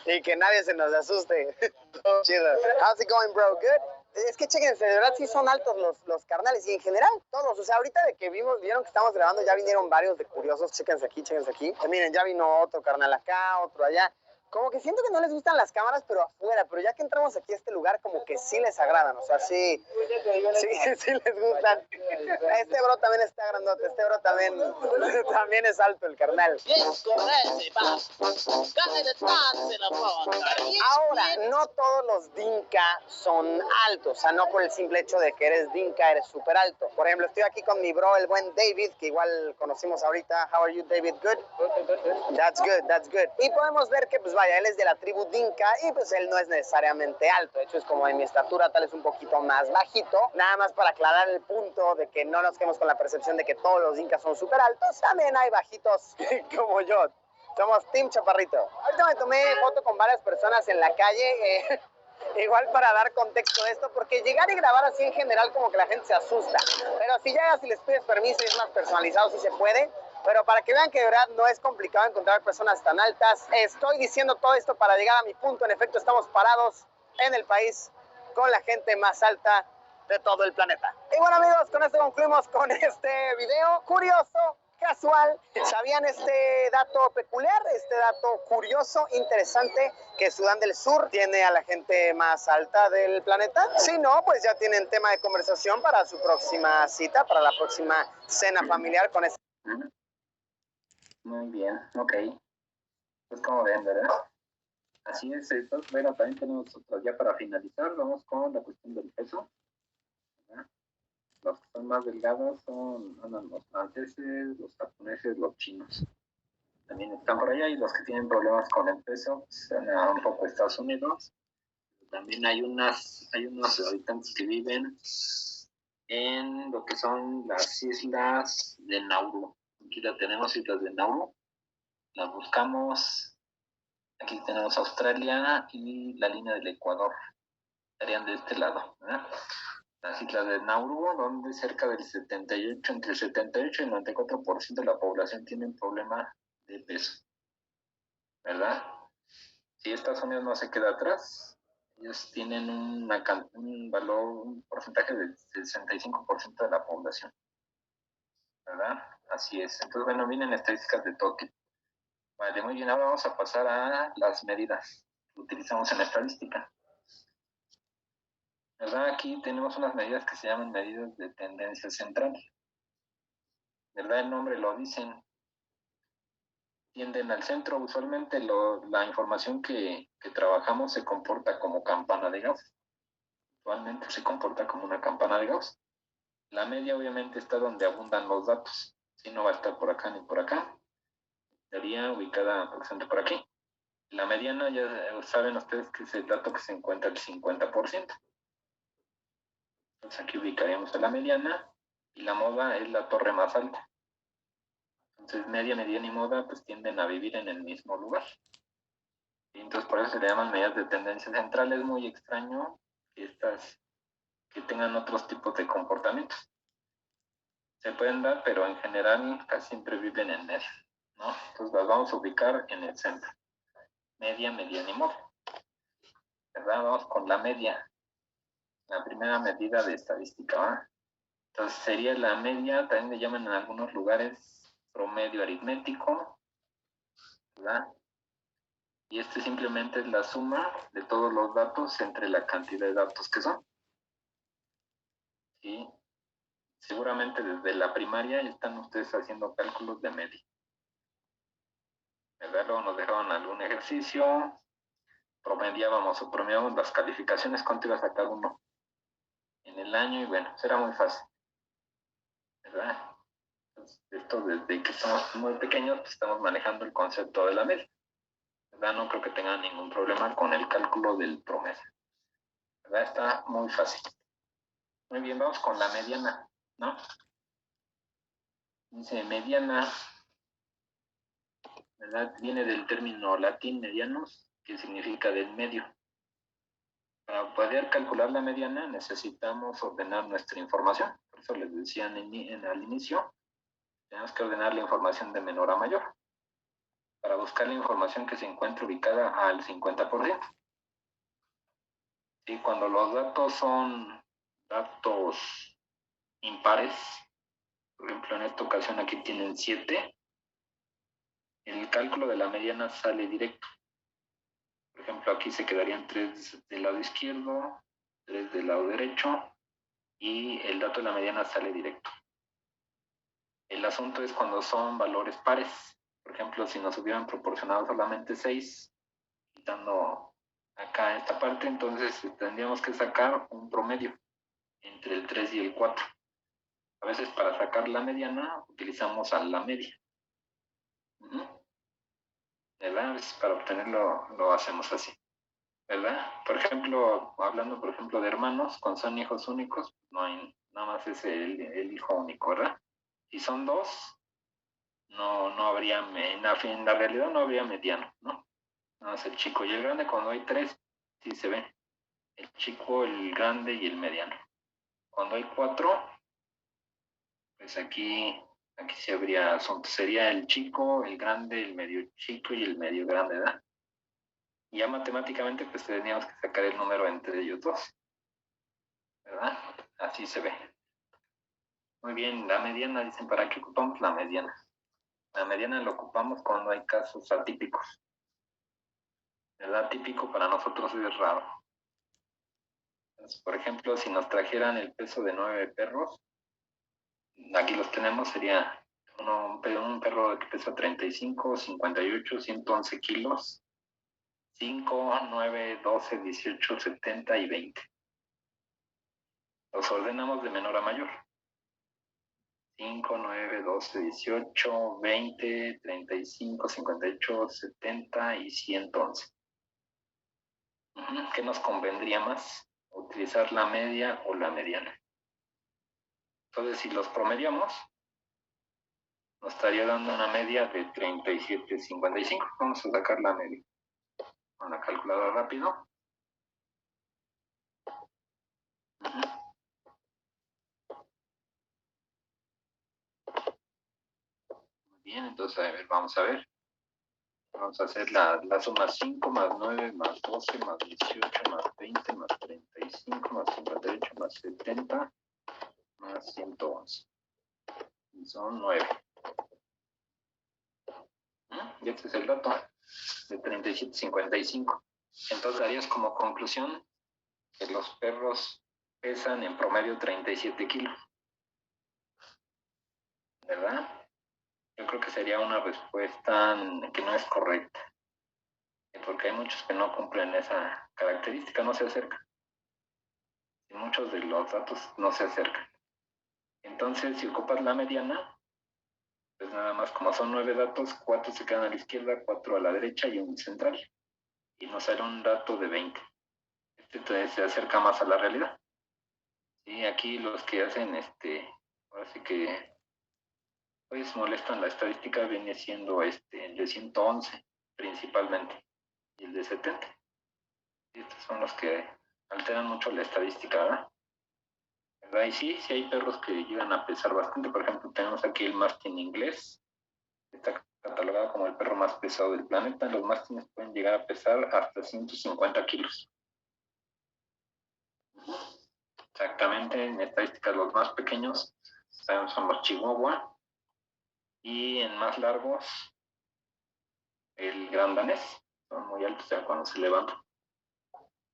[SPEAKER 4] Y que nadie se nos asuste. Todo chido. How's it going, bro? Good? Es que chéquense, de verdad sí son altos los carnales. Y en general, todos. O sea, ahorita de que vieron que estamos grabando, ya vinieron varios de curiosos. Chéquense aquí. Miren, ya vino otro carnal acá, otro allá. Como que siento que no les gustan las cámaras, pero afuera. Pero ya que entramos aquí a este lugar, como que sí les agradan. O sea, sí les gustan. Este bro también está grandote. Este bro también es alto, el carnal. Ahora, no todos los dinka son altos. O sea, no por el simple hecho de que eres dinka, eres súper alto. Por ejemplo, estoy aquí con mi bro, el buen David, que igual conocimos ahorita. How are you, David? Good? That's good, that's good. Y podemos ver que, pues vaya, él es de la tribu dinka y pues él no es necesariamente alto. De hecho, es como de mi estatura, tal vez un poquito más bajito. Nada más para aclarar el punto de que no nos quedemos con la percepción de que todos los dinkas son súper altos. También hay bajitos como yo. Somos Team Chaparrito. Ahorita me tomé foto con varias personas en la calle. Igual para dar contexto de esto, porque llegar y grabar así en general como que la gente se asusta. Pero si llegas y les pides permiso y es más personalizado, sí se puede. Pero para que vean que de verdad no es complicado encontrar personas tan altas, estoy diciendo todo esto para llegar a mi punto. En efecto, estamos parados en el país con la gente más alta de todo el planeta. Y bueno, amigos, con esto concluimos con este video curioso, casual. ¿Sabían este dato peculiar, este dato curioso, interesante, que Sudán del Sur tiene a la gente más alta del planeta? Si no, pues ya tienen tema de conversación para su próxima cita, para la próxima cena familiar con este.
[SPEAKER 1] Muy bien, ok. Pues como ven, ¿verdad? Así es, entonces, bueno, también tenemos otros ya para finalizar. Vamos con la cuestión del peso, ¿verdad? Los que son más delgados son los franceses, los japoneses, los chinos. También están por allá, y los que tienen problemas con el peso, pues, son un poco Estados Unidos. También hay unos habitantes que viven en lo que son las islas de Nauru. Aquí la tenemos, islas de Nauru. Las buscamos. Aquí tenemos Australia y la línea del Ecuador. Estarían de este lado, ¿verdad? Las islas de Nauru, donde cerca del 78, entre el 78 y el 94% de la población tiene un problema de peso, ¿verdad? Si Estados Unidos no se queda atrás, ellos tienen un valor, un porcentaje del 65% de la población, ¿verdad? Así es. Entonces, bueno, vienen estadísticas de todo tipo. Vale, muy bien, ahora vamos a pasar a las medidas que utilizamos en la estadística, ¿verdad? Aquí tenemos unas medidas que se llaman medidas de tendencia central, ¿verdad? El nombre lo dicen, tienden al centro. Usualmente la información que trabajamos se comporta como campana de Gauss. Usualmente se comporta como una campana de Gauss. La media obviamente está donde abundan los datos. Si no va a estar por acá ni por acá, estaría ubicada aproximadamente por aquí. La mediana, ya saben ustedes que es el dato que se encuentra al 50%. Entonces aquí ubicaríamos a la mediana, y la moda es la torre más alta. Entonces media, mediana y moda pues tienden a vivir en el mismo lugar. Y entonces por eso se le llaman medidas de tendencia central. Es muy extraño que tengan otros tipos de comportamientos. Se pueden dar, pero en general casi siempre viven en medio, ¿no? Entonces las vamos a ubicar en el centro. Media, mediana y moda, ¿verdad? Vamos con la media, la primera medida de estadística, ¿va? Entonces sería la media, también le llaman en algunos lugares promedio aritmético, ¿verdad? Y este simplemente es la suma de todos los datos entre la cantidad de datos que son. ¿Sí? Seguramente desde la primaria ya están ustedes haciendo cálculos de media, ¿verdad? Luego nos dejaron algún ejercicio, promediábamos las calificaciones, cuánto iba a sacar uno en el año, y bueno, será muy fácil, ¿verdad? Entonces, esto desde que somos muy pequeños pues, estamos manejando el concepto de la media, ¿verdad? No creo que tengan ningún problema con el cálculo del promedio, ¿verdad? Está muy fácil. Muy bien, vamos con la mediana, ¿no? Dice mediana, ¿verdad? Viene del término latín medianos, que significa del medio. Para poder calcular la mediana necesitamos ordenar nuestra información. Por eso les decía al inicio, tenemos que ordenar la información de menor a mayor, para buscar la información que se encuentra ubicada al 50%. Y cuando los datos son datos impares, por ejemplo en esta ocasión aquí tienen 7, el cálculo de la mediana sale directo. Por ejemplo, aquí se quedarían 3 del lado izquierdo, 3 del lado derecho, y el dato de la mediana sale directo. El asunto es cuando son valores pares. Por ejemplo, si nos hubieran proporcionado solamente 6, quitando acá esta parte, entonces tendríamos que sacar un promedio entre el 3 y el 4. A veces para sacar la mediana utilizamos a la media. ¿Verdad? A veces para obtenerlo lo hacemos así. ¿Verdad? Por ejemplo, hablando por ejemplo de hermanos, cuando son hijos únicos, no hay, nada más es el hijo único, ¿verdad? Si son 2, no habría, en la realidad no habría mediano, ¿no? Nada más el chico y el grande. Cuando hay 3, sí se ve. El chico, el grande y el mediano. Cuando hay 4, pues aquí sí habría asunto. Sería el chico, el grande, el medio chico y el medio grande, ¿verdad? Y ya matemáticamente pues teníamos que sacar el número entre ellos dos, ¿verdad? Así se ve. Muy bien, la mediana, dicen, ¿para qué ocupamos la mediana? La mediana la ocupamos cuando hay casos atípicos. ¿Verdad? Típico para nosotros es raro. Entonces, por ejemplo, si nos trajeran el peso de 9 perros, aquí los tenemos, sería un perro que pesa 35, 58, 111 kilos, 5, 9, 12, 18, 70 y 20. Los ordenamos de menor a mayor. 5, 9, 12, 18, 20, 35, 58, 70 y 111. ¿Qué nos convendría más? ¿Utilizar la media o la mediana? Entonces, si los promediamos, nos estaría dando una media de 37,55. Vamos a sacar la media con la calculadora rápido. Muy bien, entonces a ver, vamos a ver. Vamos a hacer la suma 5 más 9 más 12 más 18 más 20 más 35 más 58 más 70 más 111. Y son 9. Y este es el dato de 37,55. Entonces darías como conclusión que los perros pesan en promedio 37 kilos. ¿Verdad? Yo creo que sería una respuesta que no es correcta. Porque hay muchos que no cumplen esa característica, no se acercan. Y muchos de los datos no se acercan. Entonces, si ocupas la mediana, pues nada más como son 9 datos, 4 se quedan a la izquierda, 4 a la derecha y un central. Y nos sale un dato de 20. Este se acerca más a la realidad. Sí, aquí los que hacen ahora sí que pues molestan la estadística, viene siendo el de 111 principalmente y el de 70. Y estos son los que alteran mucho la estadística, ¿verdad? Y sí hay perros que llegan a pesar bastante. Por ejemplo, tenemos aquí el mastín inglés. Está catalogado como el perro más pesado del planeta. Los mastines pueden llegar a pesar hasta 150 kilos. Exactamente, en estadísticas los más pequeños son los chihuahua. Y en más largos, el gran danés. Son muy altos ya cuando se levantan.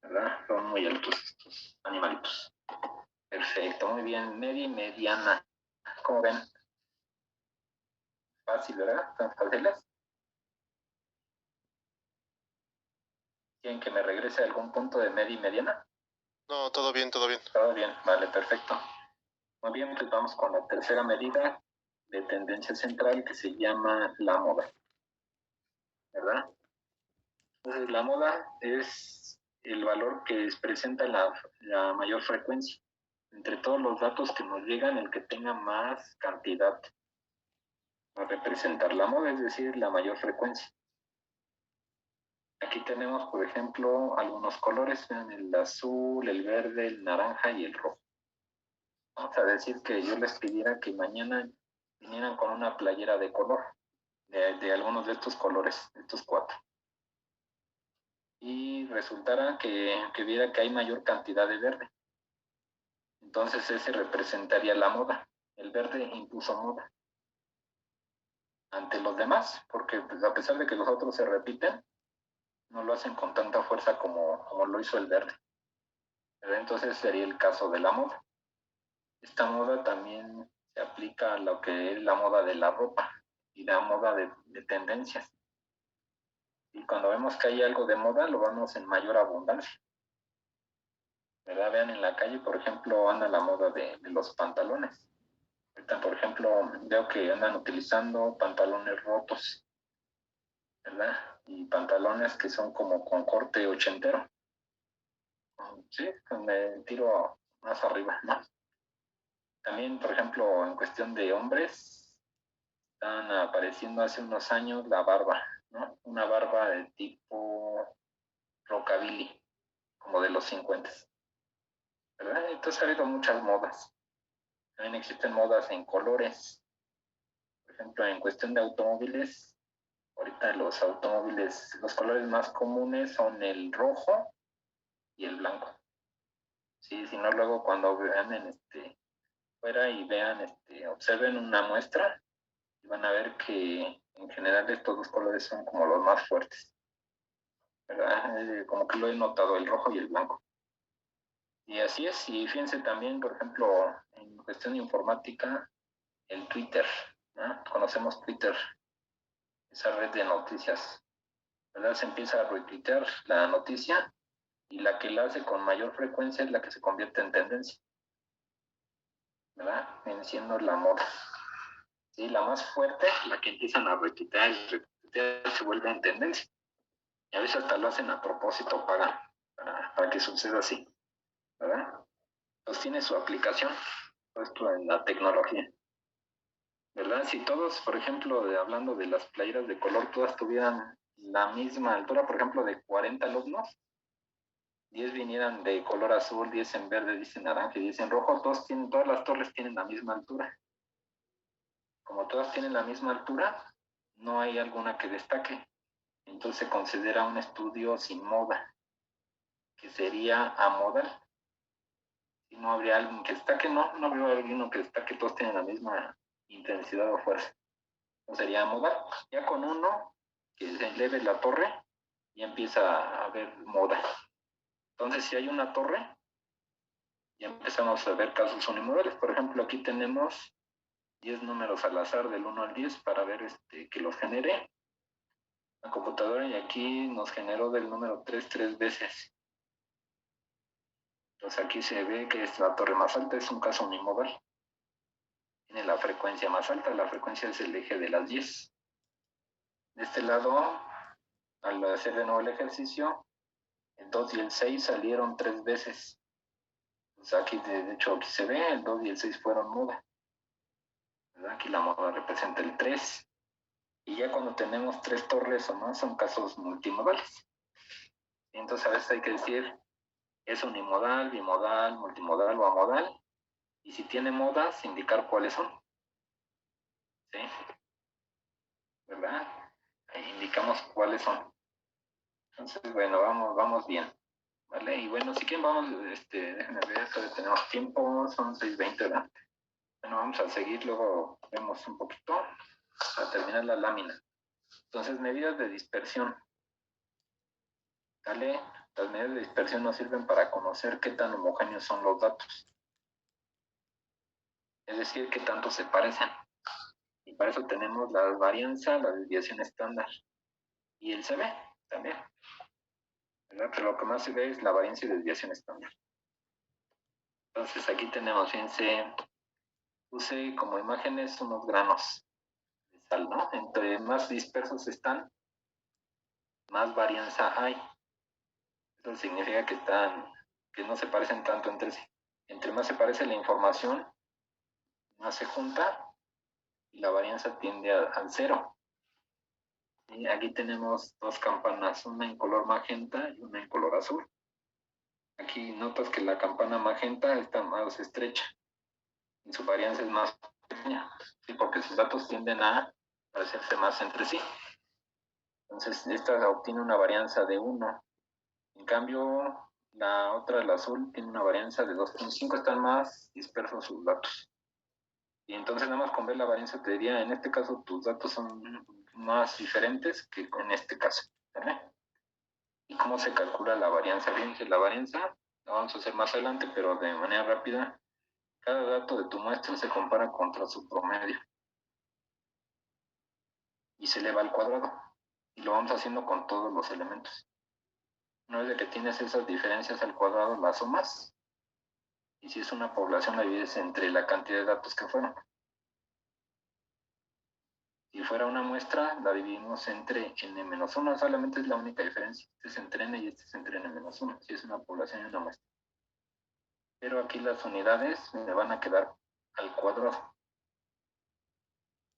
[SPEAKER 1] ¿Verdad? Son muy altos estos animalitos. Perfecto, muy bien. Media y mediana. ¿Cómo ven? Fácil, ¿verdad? ¿Están fáciles? ¿Quieren que me regrese a algún punto de media y mediana?
[SPEAKER 2] No, todo bien, todo bien.
[SPEAKER 1] Todo bien, vale, perfecto. Muy bien, pues vamos con la tercera medida de tendencia central que se llama la moda. ¿Verdad? Entonces, la moda es el valor que presenta la mayor frecuencia. Entre todos los datos que nos llegan, el que tenga más cantidad va a representar la moda, es decir, la mayor frecuencia. Aquí tenemos, por ejemplo, algunos colores, vean, el azul, el verde, el naranja y el rojo. Vamos a decir que yo les pidiera que mañana vinieran con una playera de color, de algunos de estos colores, estos 4. Y resultara que viera que hay mayor cantidad de verde. Entonces ese representaría la moda. El verde impuso moda ante los demás, porque pues, a pesar de que los otros se repiten, no lo hacen con tanta fuerza como lo hizo el verde. ¿Verdad? Entonces sería el caso de la moda. Esta moda también se aplica a lo que es la moda de la ropa y la moda de tendencias. Y cuando vemos que hay algo de moda, lo vemos en mayor abundancia. ¿Verdad? Vean en la calle, por ejemplo, anda la moda de los pantalones. Ahorita, por ejemplo, veo que andan utilizando pantalones rotos, ¿verdad? Y pantalones que son como con corte ochentero. Sí, con el tiro más arriba, ¿no? También, por ejemplo, en cuestión de hombres, están apareciendo hace unos años la barba, ¿no? Una barba de tipo rockabilly, como de los 50, ¿verdad? Entonces ha habido muchas modas. También existen modas en colores. Por ejemplo, en cuestión de automóviles, ahorita los automóviles, los colores más comunes son el rojo y el blanco. Sí, si no, luego cuando vean fuera y vean, observen una muestra y van a ver que en general estos dos colores son como los más fuertes, ¿verdad? Como que lo he notado, el rojo y el blanco. Y así es, y fíjense también, por ejemplo, en cuestión de informática, el Twitter, ¿no? Conocemos Twitter, esa red de noticias, ¿verdad? Se empieza a retuitear la noticia y la que la hace con mayor frecuencia es la que se convierte en tendencia, ¿verdad? Viene siendo la moda. Sí, la más fuerte, la que empiezan a retuitear y retuitear se vuelve en tendencia. Y a veces hasta lo hacen a propósito, pagan para que suceda así, ¿verdad? Pues tiene su aplicación, esto en la tecnología, ¿verdad? Si todos, por ejemplo, hablando de las playeras de color, todas tuvieran la misma altura, por ejemplo, de 40 alumnos, 10 vinieran de color azul, 10 en verde, 10 en naranja y 10 en rojo, todas las torres tienen la misma altura. Como todas tienen la misma altura, no hay alguna que destaque. Entonces se considera un estudio sin moda, que sería amodal. Si no habría alguien que destaque, no habría alguno que destaque, todos tienen la misma intensidad o fuerza. Entonces sería amodal. Ya con uno que se eleve la torre, ya empieza a haber moda. Entonces si hay una torre, ya empezamos a ver casos unimodales. Por ejemplo, aquí tenemos 10 números al azar del 1 al 10 para ver que los genere la computadora, y aquí nos generó del número 3 veces. Entonces aquí se ve que es la torre más alta, es un caso unimodal. Tiene la frecuencia más alta, la frecuencia es el eje de las 10. De este lado, al hacer de nuevo el ejercicio, el 2 y el 6 salieron 3 veces. Pues aquí, de hecho, aquí se ve, el 2 y el 6 fueron moda, ¿verdad? Aquí la moda representa el 3. Y ya cuando tenemos 3 torres o más, son casos multimodales. Y entonces a veces hay que decir, es unimodal, bimodal, multimodal o amodal. Y si tiene modas, indicar cuáles son. ¿Sí? ¿Verdad? Ahí indicamos cuáles son. Entonces, bueno, vamos bien. ¿Vale? Y bueno, si quieren vamos, déjenme ver, todavía tenemos tiempo, son 6:20, ¿verdad? Bueno, vamos a seguir, luego vemos un poquito para terminar la lámina. Entonces, medidas de dispersión. ¿Vale? Las medidas de dispersión nos sirven para conocer qué tan homogéneos son los datos. Es decir, qué tanto se parecen. Y para eso tenemos la varianza, la desviación estándar y el CB también, ¿verdad? Pero lo que más se ve es la varianza y desviación estándar. Entonces aquí tenemos, fíjense, puse como imágenes unos granos de sal, ¿no? Entre más dispersos están, más varianza hay. Eso significa que no se parecen tanto entre sí. Entre más se parece la información, más se junta y la varianza tiende al cero. Y aquí tenemos dos campanas, una en color magenta y una en color azul. Aquí notas que la campana magenta está más estrecha y su varianza es más pequeña, ¿sí? Porque sus datos tienden a parecerse más entre sí. Entonces, esta obtiene una varianza de 1. En cambio, la otra, el azul, tiene una varianza de 2.5. Están más dispersos sus datos. Y entonces, nada más con ver la varianza te diría, en este caso, tus datos son más diferentes que en este caso, ¿vale? ¿Y cómo se calcula la varianza? Fíjense, la varianza la vamos a hacer más adelante, pero de manera rápida. Cada dato de tu muestra se compara contra su promedio y se eleva al cuadrado. Y lo vamos haciendo con todos los elementos. Una vez de que tienes esas diferencias al cuadrado, las sumas. Y si es una población, la divides entre la cantidad de datos que fueron. Si fuera una muestra, la dividimos entre n-1, solamente es la única diferencia. Este es entre n y este es entre n-1, si es una población y una muestra. Pero aquí las unidades me van a quedar al cuadrado.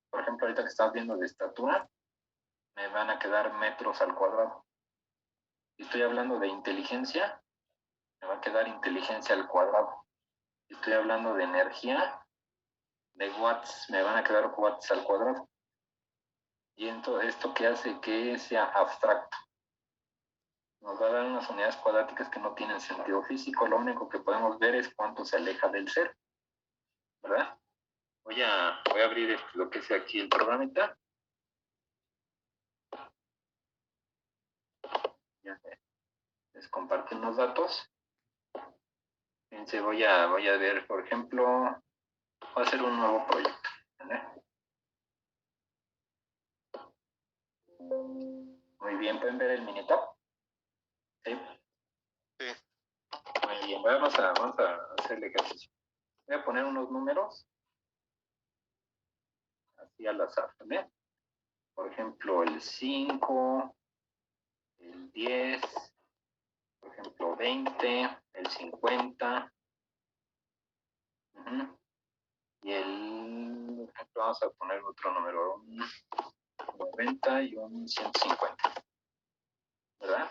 [SPEAKER 1] Por ejemplo, ahorita que estamos viendo de estatura, me van a quedar metros al cuadrado. Si estoy hablando de inteligencia, me va a quedar inteligencia al cuadrado. Si estoy hablando de energía, de watts, me van a quedar watts al cuadrado. Y entonces, ¿esto qué hace? Que sea abstracto. Nos va a dar unas unidades cuadráticas que no tienen sentido físico. Lo único que podemos ver es cuánto se aleja del cero, ¿verdad? Voy a abrir lo que es aquí el programita. Ya les compartí unos datos. Fíjense, voy a ver, por ejemplo, voy a hacer un nuevo proyecto, ¿vale? Muy bien, ¿pueden ver el Minitop? ¿Sí?
[SPEAKER 2] Sí.
[SPEAKER 1] Muy bien, vamos a hacer el ejercicio. Voy a poner unos números así al azar, ¿vale? Por ejemplo, el 5, el 10, por ejemplo, 20, el 50. Y el, por ejemplo, vamos a poner otro número, un 90 y un 150. ¿Verdad?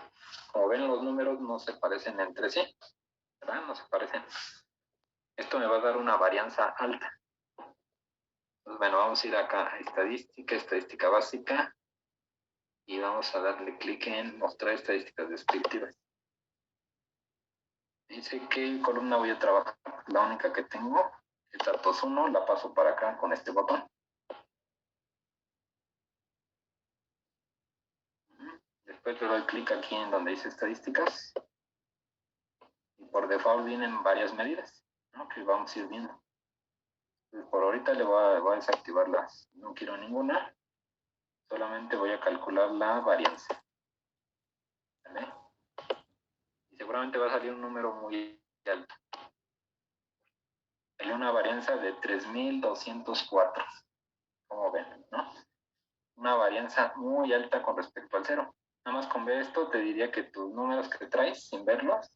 [SPEAKER 1] Como ven, los números no se parecen entre sí, ¿verdad? No se parecen. Esto me va a dar una varianza alta. Entonces, bueno, vamos a ir acá a estadística básica, y vamos a darle clic en mostrar estadísticas descriptivas. Dice qué columna voy a trabajar. La única que tengo es datos 1, la paso para acá con este botón. Después le doy clic aquí en donde dice estadísticas. Y por default vienen varias medidas, ¿no? Que vamos a ir viendo. Entonces, por ahorita le voy a desactivarlas. No quiero ninguna. Solamente voy a calcular la varianza. ¿Vale? Y seguramente va a salir un número muy alto. Salió una varianza de 3204. Como ven, ¿no? Una varianza muy alta con respecto al cero. Nada más con ver esto te diría que tus números que traes, sin verlos,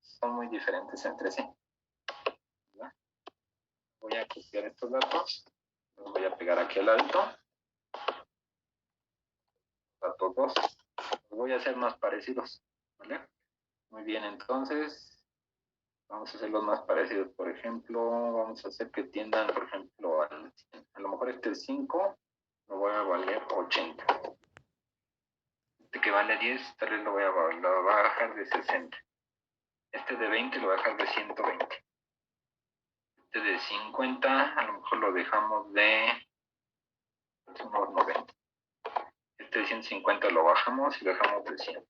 [SPEAKER 1] son muy diferentes entre sí. ¿Verdad? Voy a copiar estos datos. Los voy a pegar aquí al ladito. Datos 2. Los voy a hacer más parecidos. ¿Vale? Muy bien, entonces vamos a hacer los más parecidos. Por ejemplo, vamos a hacer que tiendan, por ejemplo, a lo mejor este 5 lo voy a valer 80. Este que vale 10, tal vez lo voy a bajar de 60. Este de 20 lo voy a dejar de 120. Este de 50 a lo mejor lo dejamos de unos 90. Este de 150 lo bajamos y lo dejamos de 100.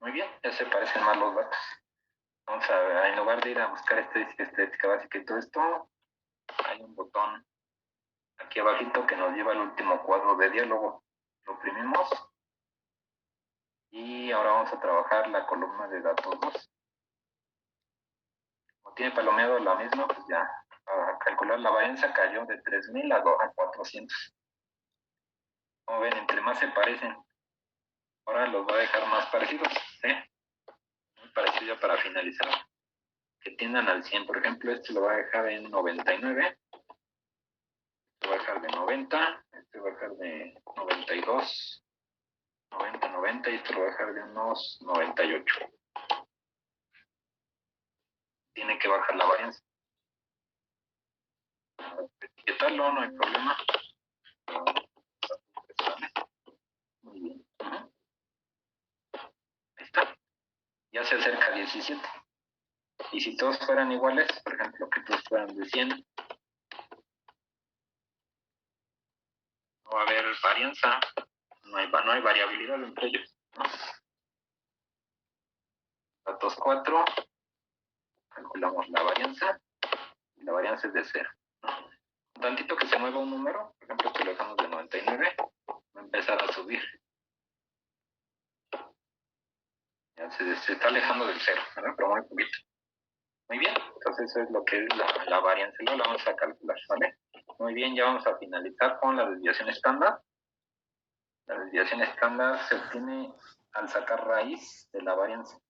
[SPEAKER 1] Muy bien, ya se parecen más los datos. Vamos a ver, en lugar de ir a buscar estadística básica y todo esto, hay un botón aquí abajito que nos lleva al último cuadro de diálogo. Lo oprimimos y ahora vamos a trabajar la columna de datos 2. Como tiene palomeado la misma, pues ya a calcular la varianza cayó de 3000 a 400. Como ven, entre más se parecen. Ahora los voy a dejar más parecidos, ¿sí? Muy parecido ya para finalizar. Que tiendan al 100, por ejemplo, este lo voy a dejar en 99. Este lo voy a dejar de 90. Este lo voy a dejar de 92. 90, y esto lo voy a dejar de unos 98. Tiene que bajar la varianza. Etiquetarlo, no hay problema. Muy bien. Ahí está. Ya se acerca a 17. Y si todos fueran iguales, por ejemplo, que todos fueran de 100, no va a haber varianza, no hay variabilidad entre ellos, ¿no? datos 4, calculamos la varianza, y la varianza es de 0. Un tantito que se mueva un número, por ejemplo, si lo dejamos de 99, va a empezar a subir. Ya se está alejando del 0, ¿verdad? Pero muy poquito. Muy bien, entonces eso es lo que es la varianza, luego la vamos a calcular, ¿vale? Muy bien, ya vamos a finalizar con la desviación estándar. La desviación estándar se obtiene al sacar raíz de la varianza,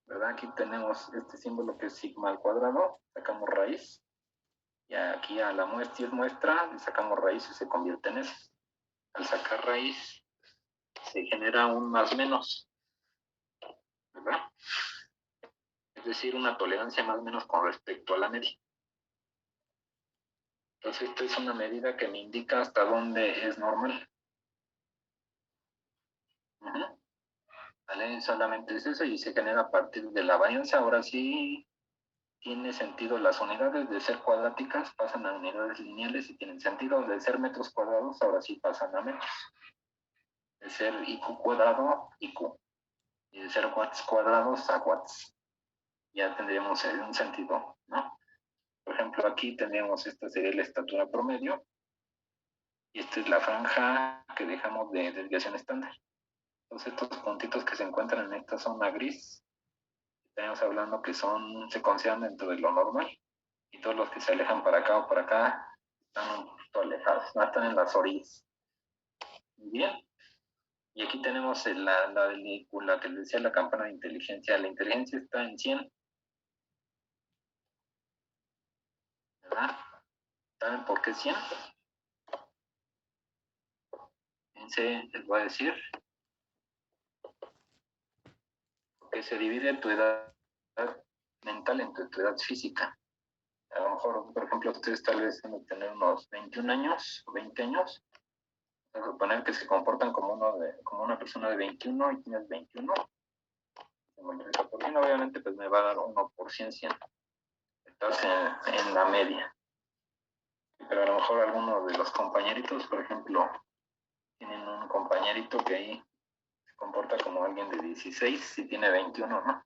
[SPEAKER 1] ¿verdad? Aquí tenemos este símbolo que es sigma al cuadrado, sacamos raíz, y aquí a la muestra, si es muestra, le sacamos raíz y se convierte en eso. Al sacar raíz se genera un más menos, ¿verdad? Es decir, una tolerancia más o menos con respecto a la media. Entonces, esta es una medida que me indica hasta dónde es normal. ¿Vale? Solamente es eso y se genera a partir de la varianza. Ahora sí tiene sentido, las unidades de ser cuadráticas pasan a unidades lineales y tienen sentido. De ser metros cuadrados, ahora sí pasan a metros. De ser IQ cuadrado, IQ. Y de ser watts cuadrados a watts. Ya tendríamos un sentido, ¿no? Por ejemplo, aquí tendríamos, esta sería la estatura promedio, y esta es la franja que dejamos de desviación estándar. Entonces, estos puntitos que se encuentran en esta zona gris, estamos hablando que se consideran dentro de lo normal, y todos los que se alejan para acá o para acá están un poquito alejados, no están en las orillas. Muy bien. Y aquí tenemos la que les decía, la campana de inteligencia. La inteligencia está en 100. ¿Verdad? ¿Saben por qué 100? Fíjense, les voy a decir. Porque se divide tu edad mental entre tu edad física. A lo mejor, por ejemplo, ustedes tal vez van a tener unos 21 años o 20 años. Vamos a suponer que se comportan como una persona de 21 y tienes 21. Por 100, obviamente, pues me va a dar 1 por 100. Estás en la media. Pero a lo mejor algunos de los compañeritos, por ejemplo, tienen un compañerito que ahí se comporta como alguien de 16 y tiene 21, ¿no?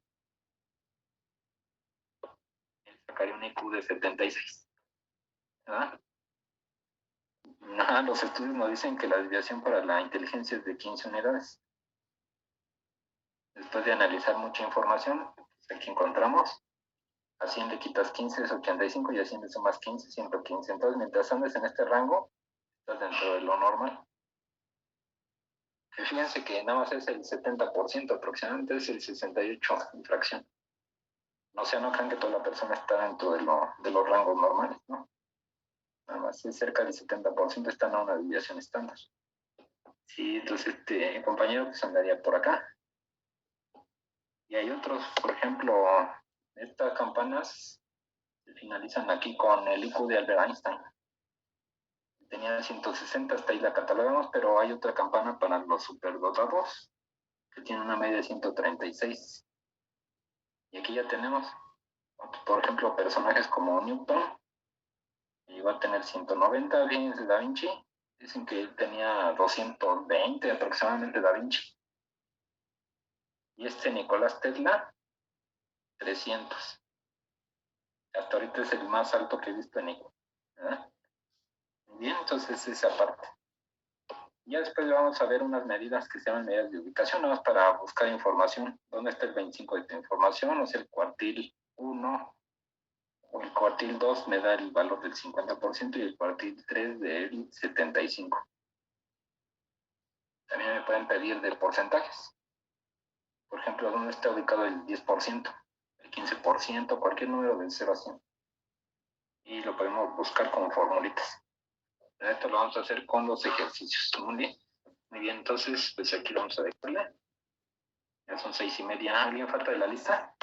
[SPEAKER 1] Él sacaría un IQ de 76. ¿Verdad? Los estudios nos dicen que la desviación para la inteligencia es de 15 unidades. Después de analizar mucha información, pues aquí encontramos, a 100 le quitas 15 es 85 y a 100 le sumas 15, 115. Entonces, mientras andes en este rango, estás dentro de lo normal. Y fíjense que nada más es el 70%, aproximadamente es el 68% en fracción. O sea, no crean que toda la persona está dentro de los rangos normales, ¿no? Nada más es cerca del 70% están a una desviación estándar. Sí, entonces el compañero pues andaría por acá. Y hay otros, por ejemplo, estas campanas se finalizan aquí con el IQ de Albert Einstein. Tenía 160, hasta ahí la catalogamos, pero hay otra campana para los superdotados que tiene una media de 136. Y aquí ya tenemos, por ejemplo, personajes como Newton, que llegó a tener 190, fíjense Da Vinci, dicen que él tenía 220 aproximadamente Da Vinci. Y Nicolás Tesla, 300. Hasta ahorita es el más alto que he visto en IQ. ¿Verdad? Bien, entonces esa parte. Ya después vamos a ver unas medidas que se llaman medidas de ubicación, nada más para buscar información. ¿Dónde está el 25 de esta información? O sea, el cuartil 1 o el cuartil 2 me da el valor del 50% y el cuartil 3 del 75%. También me pueden pedir de porcentajes. Por ejemplo, ¿dónde está ubicado el 10%, el 15%, cualquier número del 0 a 100? Y lo podemos buscar con formulitas. Esto lo vamos a hacer con los ejercicios. Muy bien. Muy bien, entonces, pues aquí vamos a dejarle. Ya son 6:30. ¿Alguien falta de la lista?